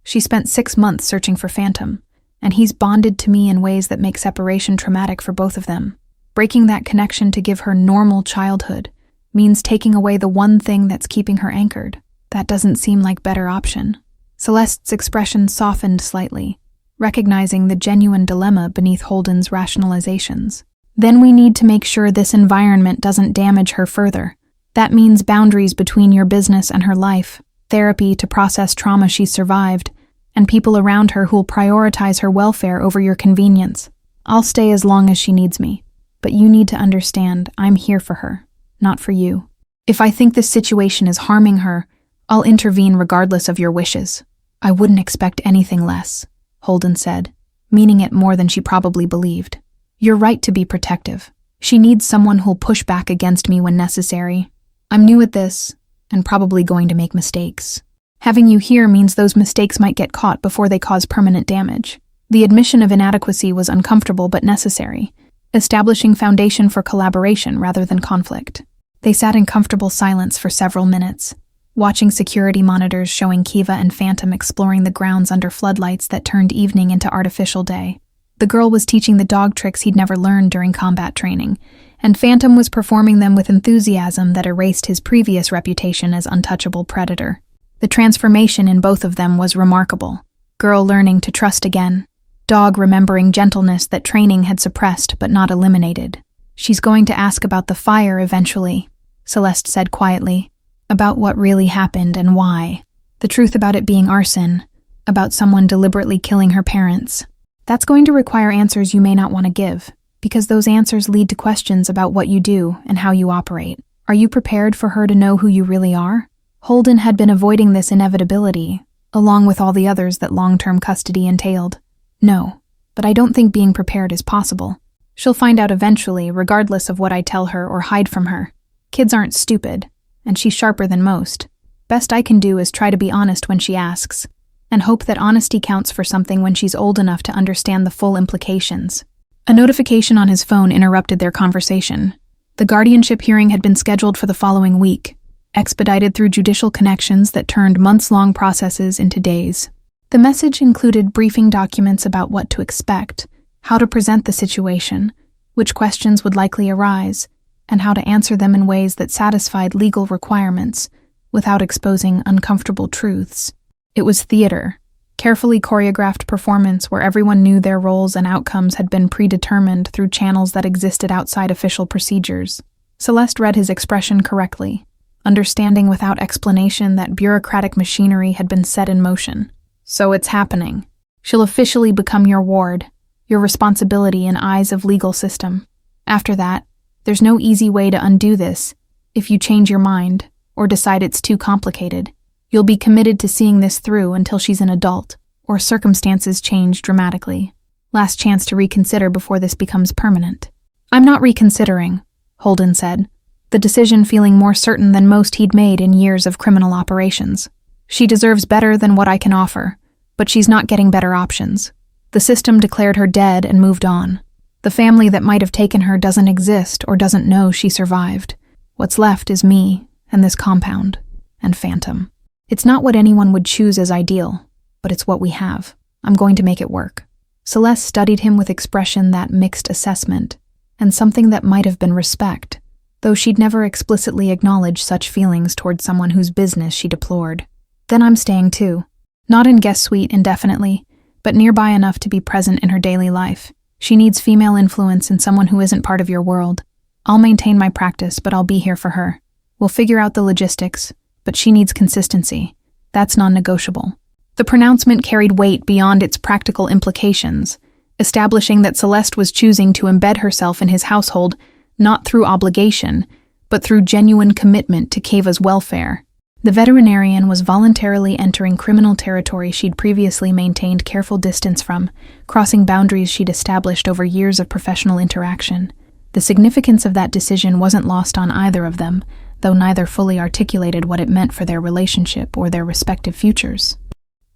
A: She spent 6 months searching for Phantom, and he's bonded to me in ways that make separation traumatic for both of them. Breaking that connection to give her normal childhood means taking away the one thing that's keeping her anchored. That doesn't seem like better option." Celeste's expression softened slightly, recognizing the genuine dilemma beneath Holden's rationalizations. "Then we need to make sure this environment doesn't damage her further. That means boundaries between your business and her life, therapy to process trauma she survived, and people around her who'll prioritize her welfare over your convenience. I'll stay as long as she needs me, but you need to understand I'm here for her, not for you. If I think this situation is harming her, I'll intervene regardless of your wishes." "I wouldn't expect anything less," Holden said, meaning it more than she probably believed. "You're right to be protective. She needs someone who'll push back against me when necessary. I'm new at this, and probably going to make mistakes. Having you here means those mistakes might get caught before they cause permanent damage." The admission of inadequacy was uncomfortable but necessary, establishing foundation for collaboration rather than conflict. They sat in comfortable silence for several minutes, watching security monitors showing Kiva and Phantom exploring the grounds under floodlights that turned evening into artificial day. The girl was teaching the dog tricks he'd never learned during combat training, and Phantom was performing them with enthusiasm that erased his previous reputation as untouchable predator. The transformation in both of them was remarkable. Girl learning to trust again, dog remembering gentleness that training had suppressed but not eliminated. "She's going to ask about the fire eventually," Celeste said quietly, "about what really happened and why. The truth about it being arson, about someone deliberately killing her parents. That's going to require answers you may not want to give, because those answers lead to questions about what you do and how you operate. Are you prepared for her to know who you really are?" Holden had been avoiding this inevitability, along with all the others that long-term custody entailed. "No, but I don't think being prepared is possible. She'll find out eventually, regardless of what I tell her or hide from her. Kids aren't stupid, and she's sharper than most. Best I can do is try to be honest when she asks, and hope that honesty counts for something when she's old enough to understand the full implications." A notification on his phone interrupted their conversation. The guardianship hearing had been scheduled for the following week, expedited through judicial connections that turned months-long processes into days. The message included briefing documents about what to expect, how to present the situation, which questions would likely arise, and how to answer them in ways that satisfied legal requirements without exposing uncomfortable truths. It was theater, carefully choreographed performance where everyone knew their roles and outcomes had been predetermined through channels that existed outside official procedures. Celeste read his expression correctly, understanding without explanation that bureaucratic machinery had been set in motion. So it's happening. She'll officially become your ward, your responsibility in eyes of legal system. After that, there's no easy way to undo this. If you change your mind, or decide it's too complicated, you'll be committed to seeing this through until she's an adult, or circumstances change dramatically. Last chance to reconsider before this becomes permanent. I'm not reconsidering, Holden said, the decision feeling more certain than most he'd made in years of criminal operations. She deserves better than what I can offer, but she's not getting better options. The system declared her dead and moved on. The family that might have taken her doesn't exist or doesn't know she survived. What's left is me, and this compound, and Phantom. It's not what anyone would choose as ideal, but it's what we have. I'm going to make it work. Celeste studied him with expression that mixed assessment, and something that might have been respect, though she'd never explicitly acknowledged such feelings toward someone whose business she deplored. Then I'm staying too. Not in guest suite indefinitely, but nearby enough to be present in her daily life. She needs female influence in someone who isn't part of your world. I'll maintain my practice, but I'll be here for her. We'll figure out the logistics, but she needs consistency. That's non-negotiable. The pronouncement carried weight beyond its practical implications, establishing that Celeste was choosing to embed herself in his household not through obligation, but through genuine commitment to Keva's welfare. The veterinarian was voluntarily entering criminal territory she'd previously maintained careful distance from, crossing boundaries she'd established over years of professional interaction. The significance of that decision wasn't lost on either of them, though neither fully articulated what it meant for their relationship or their respective futures.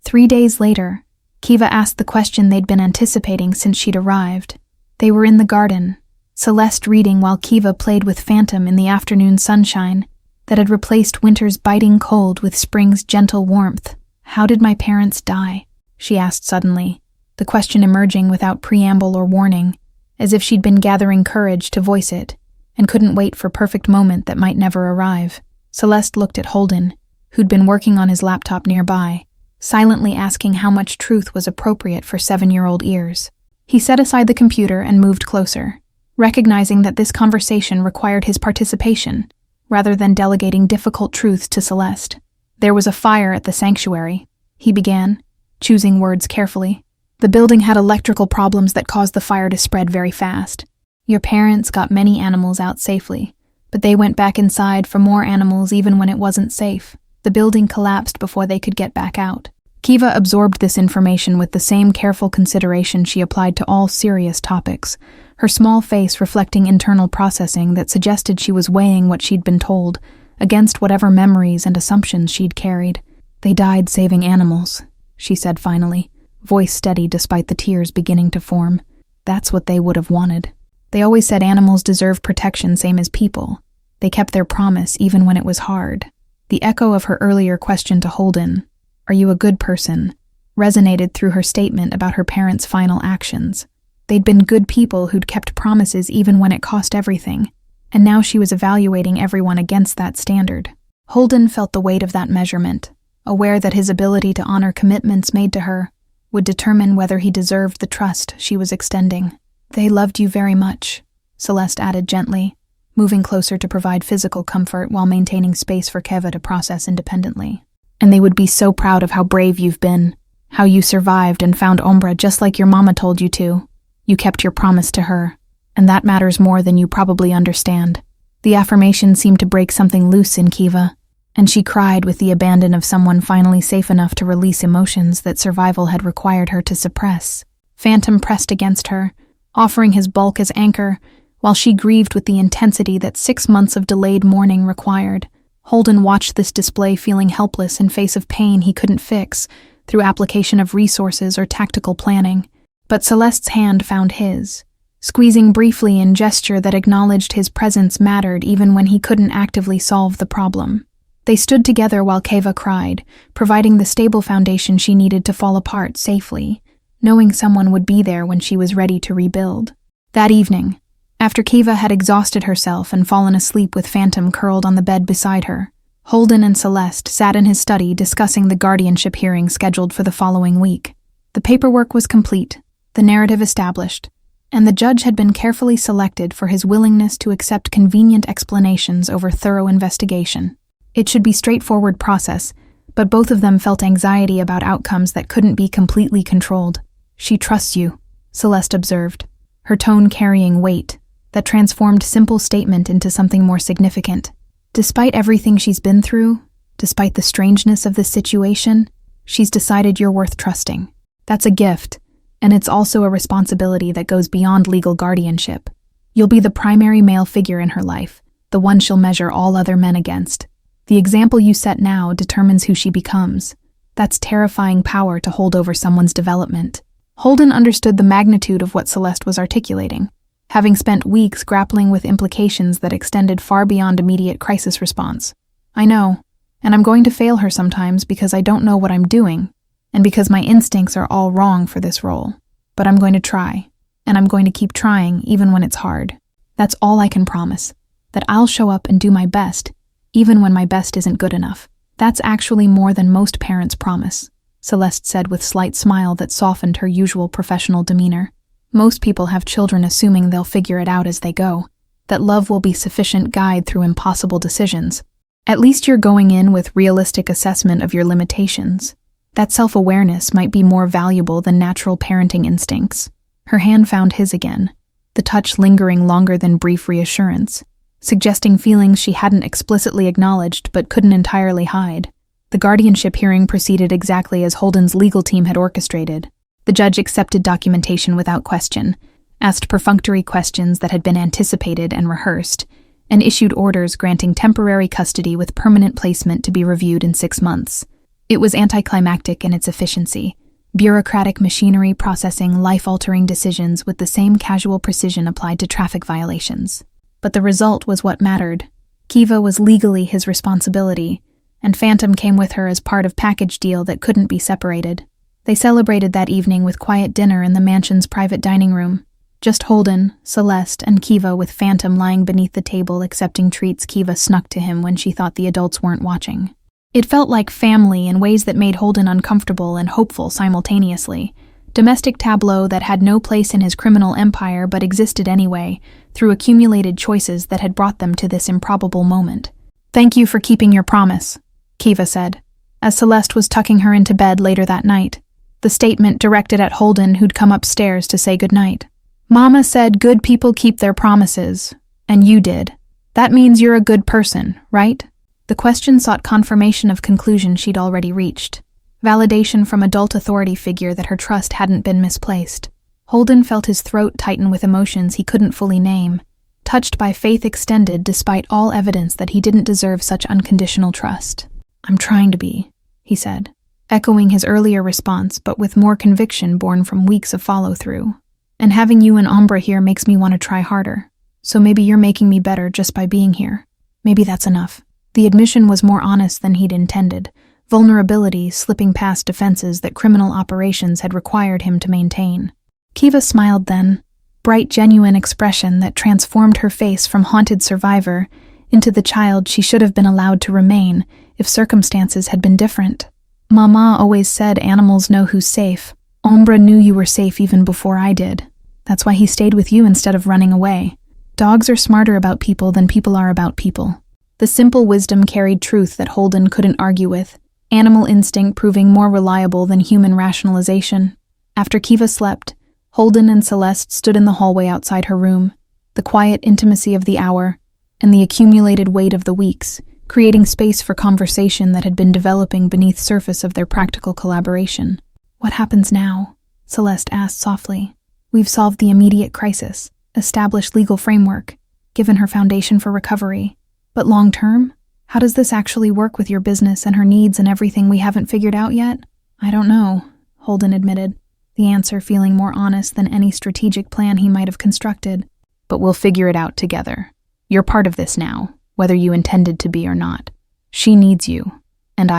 A: 3 days later, Keva asked the question they'd been anticipating since she'd arrived. They were in the garden, Celeste reading while Keva played with Phantom in the afternoon sunshine that had replaced winter's biting cold with spring's gentle warmth. "How did my parents die?" she asked suddenly, the question emerging without preamble or warning, as if she'd been gathering courage to voice it, and couldn't wait for perfect moment that might never arrive. Celeste looked at Holden, who'd been working on his laptop nearby, silently asking how much truth was appropriate for 7-year-old ears. He set aside the computer and moved closer, recognizing that this conversation required his participation, rather than delegating difficult truths to Celeste. "There was a fire at the sanctuary," he began, choosing words carefully. "The building had electrical problems that caused the fire to spread very fast. Your parents got many animals out safely, but they went back inside for more animals even when it wasn't safe. The building collapsed before they could get back out." Keva absorbed this information with the same careful consideration she applied to all serious topics, her small face reflecting internal processing that suggested she was weighing what she'd been told against whatever memories and assumptions she'd carried. "They died saving animals," she said finally, voice steady despite the tears beginning to form. "That's what they would have wanted. They always said animals deserve protection same as people. They kept their promise even when it was hard." The echo of her earlier question to Holden, "Are you a good person?" resonated through her statement about her parents' final actions. They'd been good people who'd kept promises even when it cost everything, and now she was evaluating everyone against that standard. Holden felt the weight of that measurement, aware that his ability to honor commitments made to her would determine whether he deserved the trust she was extending. "They loved you very much," Celeste added gently, moving closer to provide physical comfort while maintaining space for Keva to process independently. "And they would be so proud of how brave you've been, how you survived and found Umbra just like your mama told you to. You kept your promise to her, and that matters more than you probably understand." The affirmation seemed to break something loose in Keva, and she cried with the abandon of someone finally safe enough to release emotions that survival had required her to suppress. Phantom pressed against her, offering his bulk as anchor, while she grieved with the intensity that 6 months of delayed mourning required. Holden watched this display feeling helpless in face of pain he couldn't fix through application of resources or tactical planning. But Celeste's hand found his, squeezing briefly in gesture that acknowledged his presence mattered even when he couldn't actively solve the problem. They stood together while Keva cried, providing the stable foundation she needed to fall apart safely, knowing someone would be there when she was ready to rebuild. That evening, after Keva had exhausted herself and fallen asleep with Phantom curled on the bed beside her, Holden and Celeste sat in his study discussing the guardianship hearing scheduled for the following week. The paperwork was complete, the narrative established, and the judge had been carefully selected for his willingness to accept convenient explanations over thorough investigation. It should be a straightforward process, but both of them felt anxiety about outcomes that couldn't be completely controlled. "She trusts you," Celeste observed, her tone carrying weight that transformed simple statement into something more significant. "Despite everything she's been through, despite the strangeness of this situation, she's decided you're worth trusting. That's a gift, and it's also a responsibility that goes beyond legal guardianship. You'll be the primary male figure in her life, the one she'll measure all other men against. The example you set now determines who she becomes. That's terrifying power to hold over someone's development." Holden understood the magnitude of what Celeste was articulating, having spent weeks grappling with implications that extended far beyond immediate crisis response. "I know, and I'm going to fail her sometimes because I don't know what I'm doing, and because my instincts are all wrong for this role. But I'm going to try, and I'm going to keep trying even when it's hard. That's all I can promise, that I'll show up and do my best, even when my best isn't good enough. That's actually more than most parents promise," Celeste said with a slight smile that softened her usual professional demeanor. "Most people have children assuming they'll figure it out as they go, that love will be sufficient guide through impossible decisions. At least you're going in with realistic assessment of your limitations. That self-awareness might be more valuable than natural parenting instincts." Her hand found his again, the touch lingering longer than brief reassurance, suggesting feelings she hadn't explicitly acknowledged but couldn't entirely hide. The guardianship hearing proceeded exactly as Holden's legal team had orchestrated. The judge accepted documentation without question, asked perfunctory questions that had been anticipated and rehearsed, and issued orders granting temporary custody with permanent placement to be reviewed in 6 months. It was anticlimactic in its efficiency, bureaucratic machinery processing life-altering decisions with the same casual precision applied to traffic violations. But the result was what mattered. Kiva was legally his responsibility, and Phantom came with her as part of package deal that couldn't be separated. They celebrated that evening with quiet dinner in the mansion's private dining room. Just Holden, Celeste, and Kiva with Phantom lying beneath the table accepting treats Kiva snuck to him when she thought the adults weren't watching. It felt like family in ways that made Holden uncomfortable and hopeful simultaneously. Domestic tableau that had no place in his criminal empire but existed anyway, through accumulated choices that had brought them to this improbable moment. "Thank you for keeping your promise," Kiva said, as Celeste was tucking her into bed later that night. The statement directed at Holden, who'd come upstairs to say goodnight. "Mama said good people keep their promises, and you did. That means you're a good person, right?" The question sought confirmation of conclusion she'd already reached. Validation from adult authority figure that her trust hadn't been misplaced. Holden felt his throat tighten with emotions he couldn't fully name, touched by faith extended despite all evidence that he didn't deserve such unconditional trust. "I'm trying to be," he said, echoing his earlier response but with more conviction born from weeks of follow-through. "And having you and Umbra here makes me want to try harder. So maybe you're making me better just by being here. Maybe that's enough." The admission was more honest than he'd intended, vulnerability slipping past defenses that criminal operations had required him to maintain. Kiva smiled then, bright, genuine expression that transformed her face from haunted survivor into the child she should have been allowed to remain if circumstances had been different. "Mama always said animals know who's safe. Umbra knew you were safe even before I did. That's why he stayed with you instead of running away. Dogs are smarter about people than people are about people." The simple wisdom carried truth that Holden couldn't argue with, animal instinct proving more reliable than human rationalization. After Kiva slept, Holden and Celeste stood in the hallway outside her room, the quiet intimacy of the hour, and the accumulated weight of the weeks, creating space for conversation that had been developing beneath surface of their practical collaboration. "What happens now?" Celeste asked softly. "We've solved the immediate crisis, established legal framework, given her foundation for recovery. But long-term, how does this actually work with your business and her needs and everything we haven't figured out yet?" "I don't know," Holden admitted, the answer feeling more honest than any strategic plan he might have constructed. "But we'll figure it out together. You're part of this now, whether you intended to be or not. She needs you, and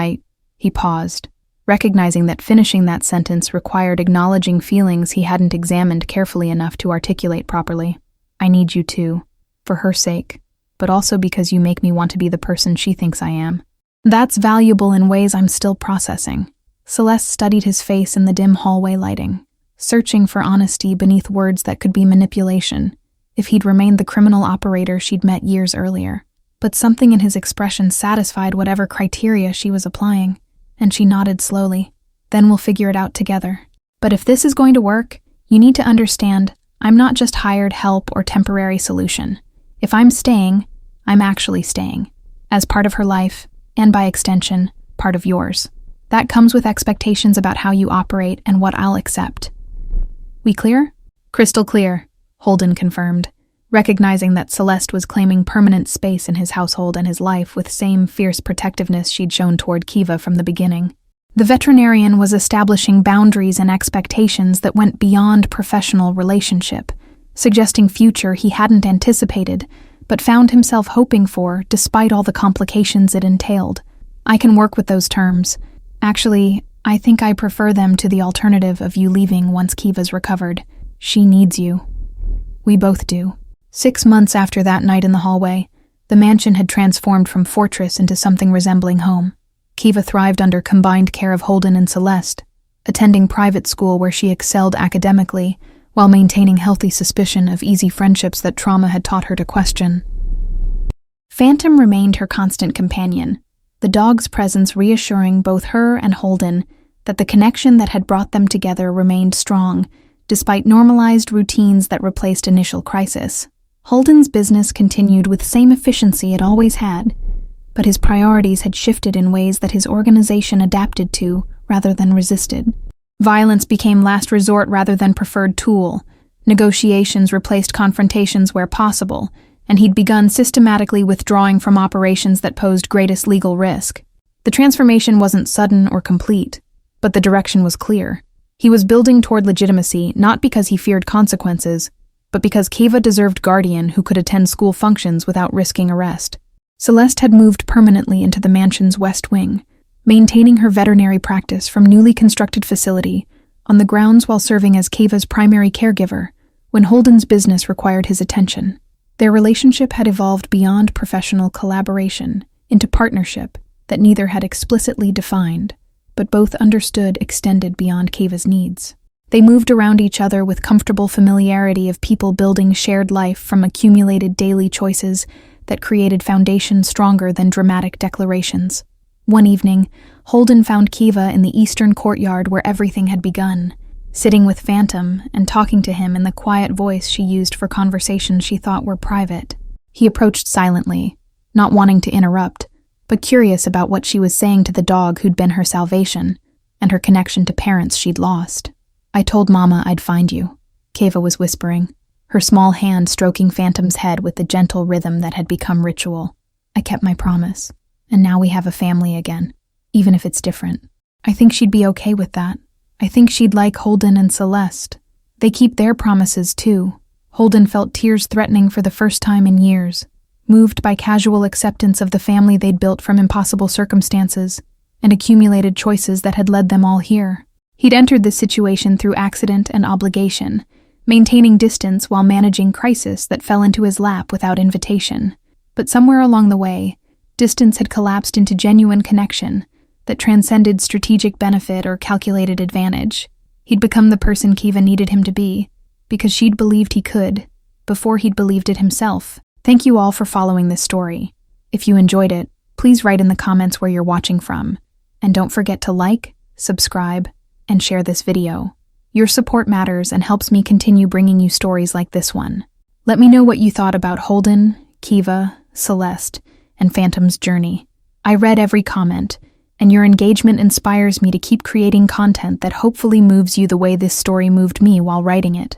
A: He paused, recognizing that finishing that sentence required acknowledging feelings he hadn't examined carefully enough to articulate properly. "I need you too, for her sake, but also because you make me want to be the person she thinks I am." That's valuable in ways I'm still processing. Celeste studied his face in the dim hallway lighting, searching for honesty beneath words that could be manipulation, if he'd remained the criminal operator she'd met years earlier. But something in his expression satisfied whatever criteria she was applying, and she nodded slowly. Then we'll figure it out together. But if this is going to work, you need to understand I'm not just hired help or temporary solution. If I'm staying, I'm actually staying, as part of her life, and by extension, part of yours. That comes with expectations about how you operate and what I'll accept. We clear? Crystal clear, Holden confirmed, recognizing that Celeste was claiming permanent space in his household and his life with same fierce protectiveness she'd shown toward Kiva from the beginning. The veterinarian was establishing boundaries and expectations that went beyond professional relationship, suggesting future he hadn't anticipated, but found himself hoping for despite all the complications it entailed. I can work with those terms. Actually, I think I prefer them to the alternative of you leaving once Kiva's recovered. She needs you. We both do. 6 months after that night in the hallway, the mansion had transformed from fortress into something resembling home. Kiva thrived under combined care of Holden and Celeste, attending private school where she excelled academically, while maintaining healthy suspicion of easy friendships that trauma had taught her to question. Phantom remained her constant companion, the dog's presence reassuring both her and Holden that the connection that had brought them together remained strong, despite normalized routines that replaced initial crisis. Holden's business continued with same efficiency it always had, but his priorities had shifted in ways that his organization adapted to rather than resisted. Violence became last resort rather than preferred tool. Negotiations replaced confrontations where possible, and he'd begun systematically withdrawing from operations that posed greatest legal risk. The transformation wasn't sudden or complete, but the direction was clear. He was building toward legitimacy not because he feared consequences, but because Kiva deserved guardian who could attend school functions without risking arrest. Celeste had moved permanently into the mansion's west wing, maintaining her veterinary practice from newly constructed facility on the grounds while serving as Kiva's primary caregiver when Holden's business required his attention. Their relationship had evolved beyond professional collaboration into partnership that neither had explicitly defined, but both understood extended beyond Kiva's needs. They moved around each other with comfortable familiarity of people building shared life from accumulated daily choices that created foundations stronger than dramatic declarations. One evening, Holden found Kiva in the eastern courtyard where everything had begun, sitting with Phantom and talking to him in the quiet voice she used for conversations she thought were private. He approached silently, not wanting to interrupt, but curious about what she was saying to the dog who'd been her salvation, and her connection to parents she'd lost. "I told Mama I'd find you," Kiva was whispering, her small hand stroking Phantom's head with the gentle rhythm that had become ritual. "I kept my promise, and now we have a family again, even if it's different. I think she'd be okay with that. I think she'd like Holden and Celeste. They keep their promises too." Holden felt tears threatening for the first time in years, moved by casual acceptance of the family they'd built from impossible circumstances and accumulated choices that had led them all here. He'd entered this situation through accident and obligation, maintaining distance while managing crisis that fell into his lap without invitation. But somewhere along the way, distance had collapsed into genuine connection that transcended strategic benefit or calculated advantage. He'd become the person Kiva needed him to be, because she'd believed he could, before he'd believed it himself. Thank you all for following this story. If you enjoyed it, please write in the comments where you're watching from. And don't forget to like, subscribe, and share this video. Your support matters and helps me continue bringing you stories like this one. Let me know what you thought about Holden, Kiva, Celeste, and Phantom's journey. I read every comment, and your engagement inspires me to keep creating content that hopefully moves you the way this story moved me while writing it.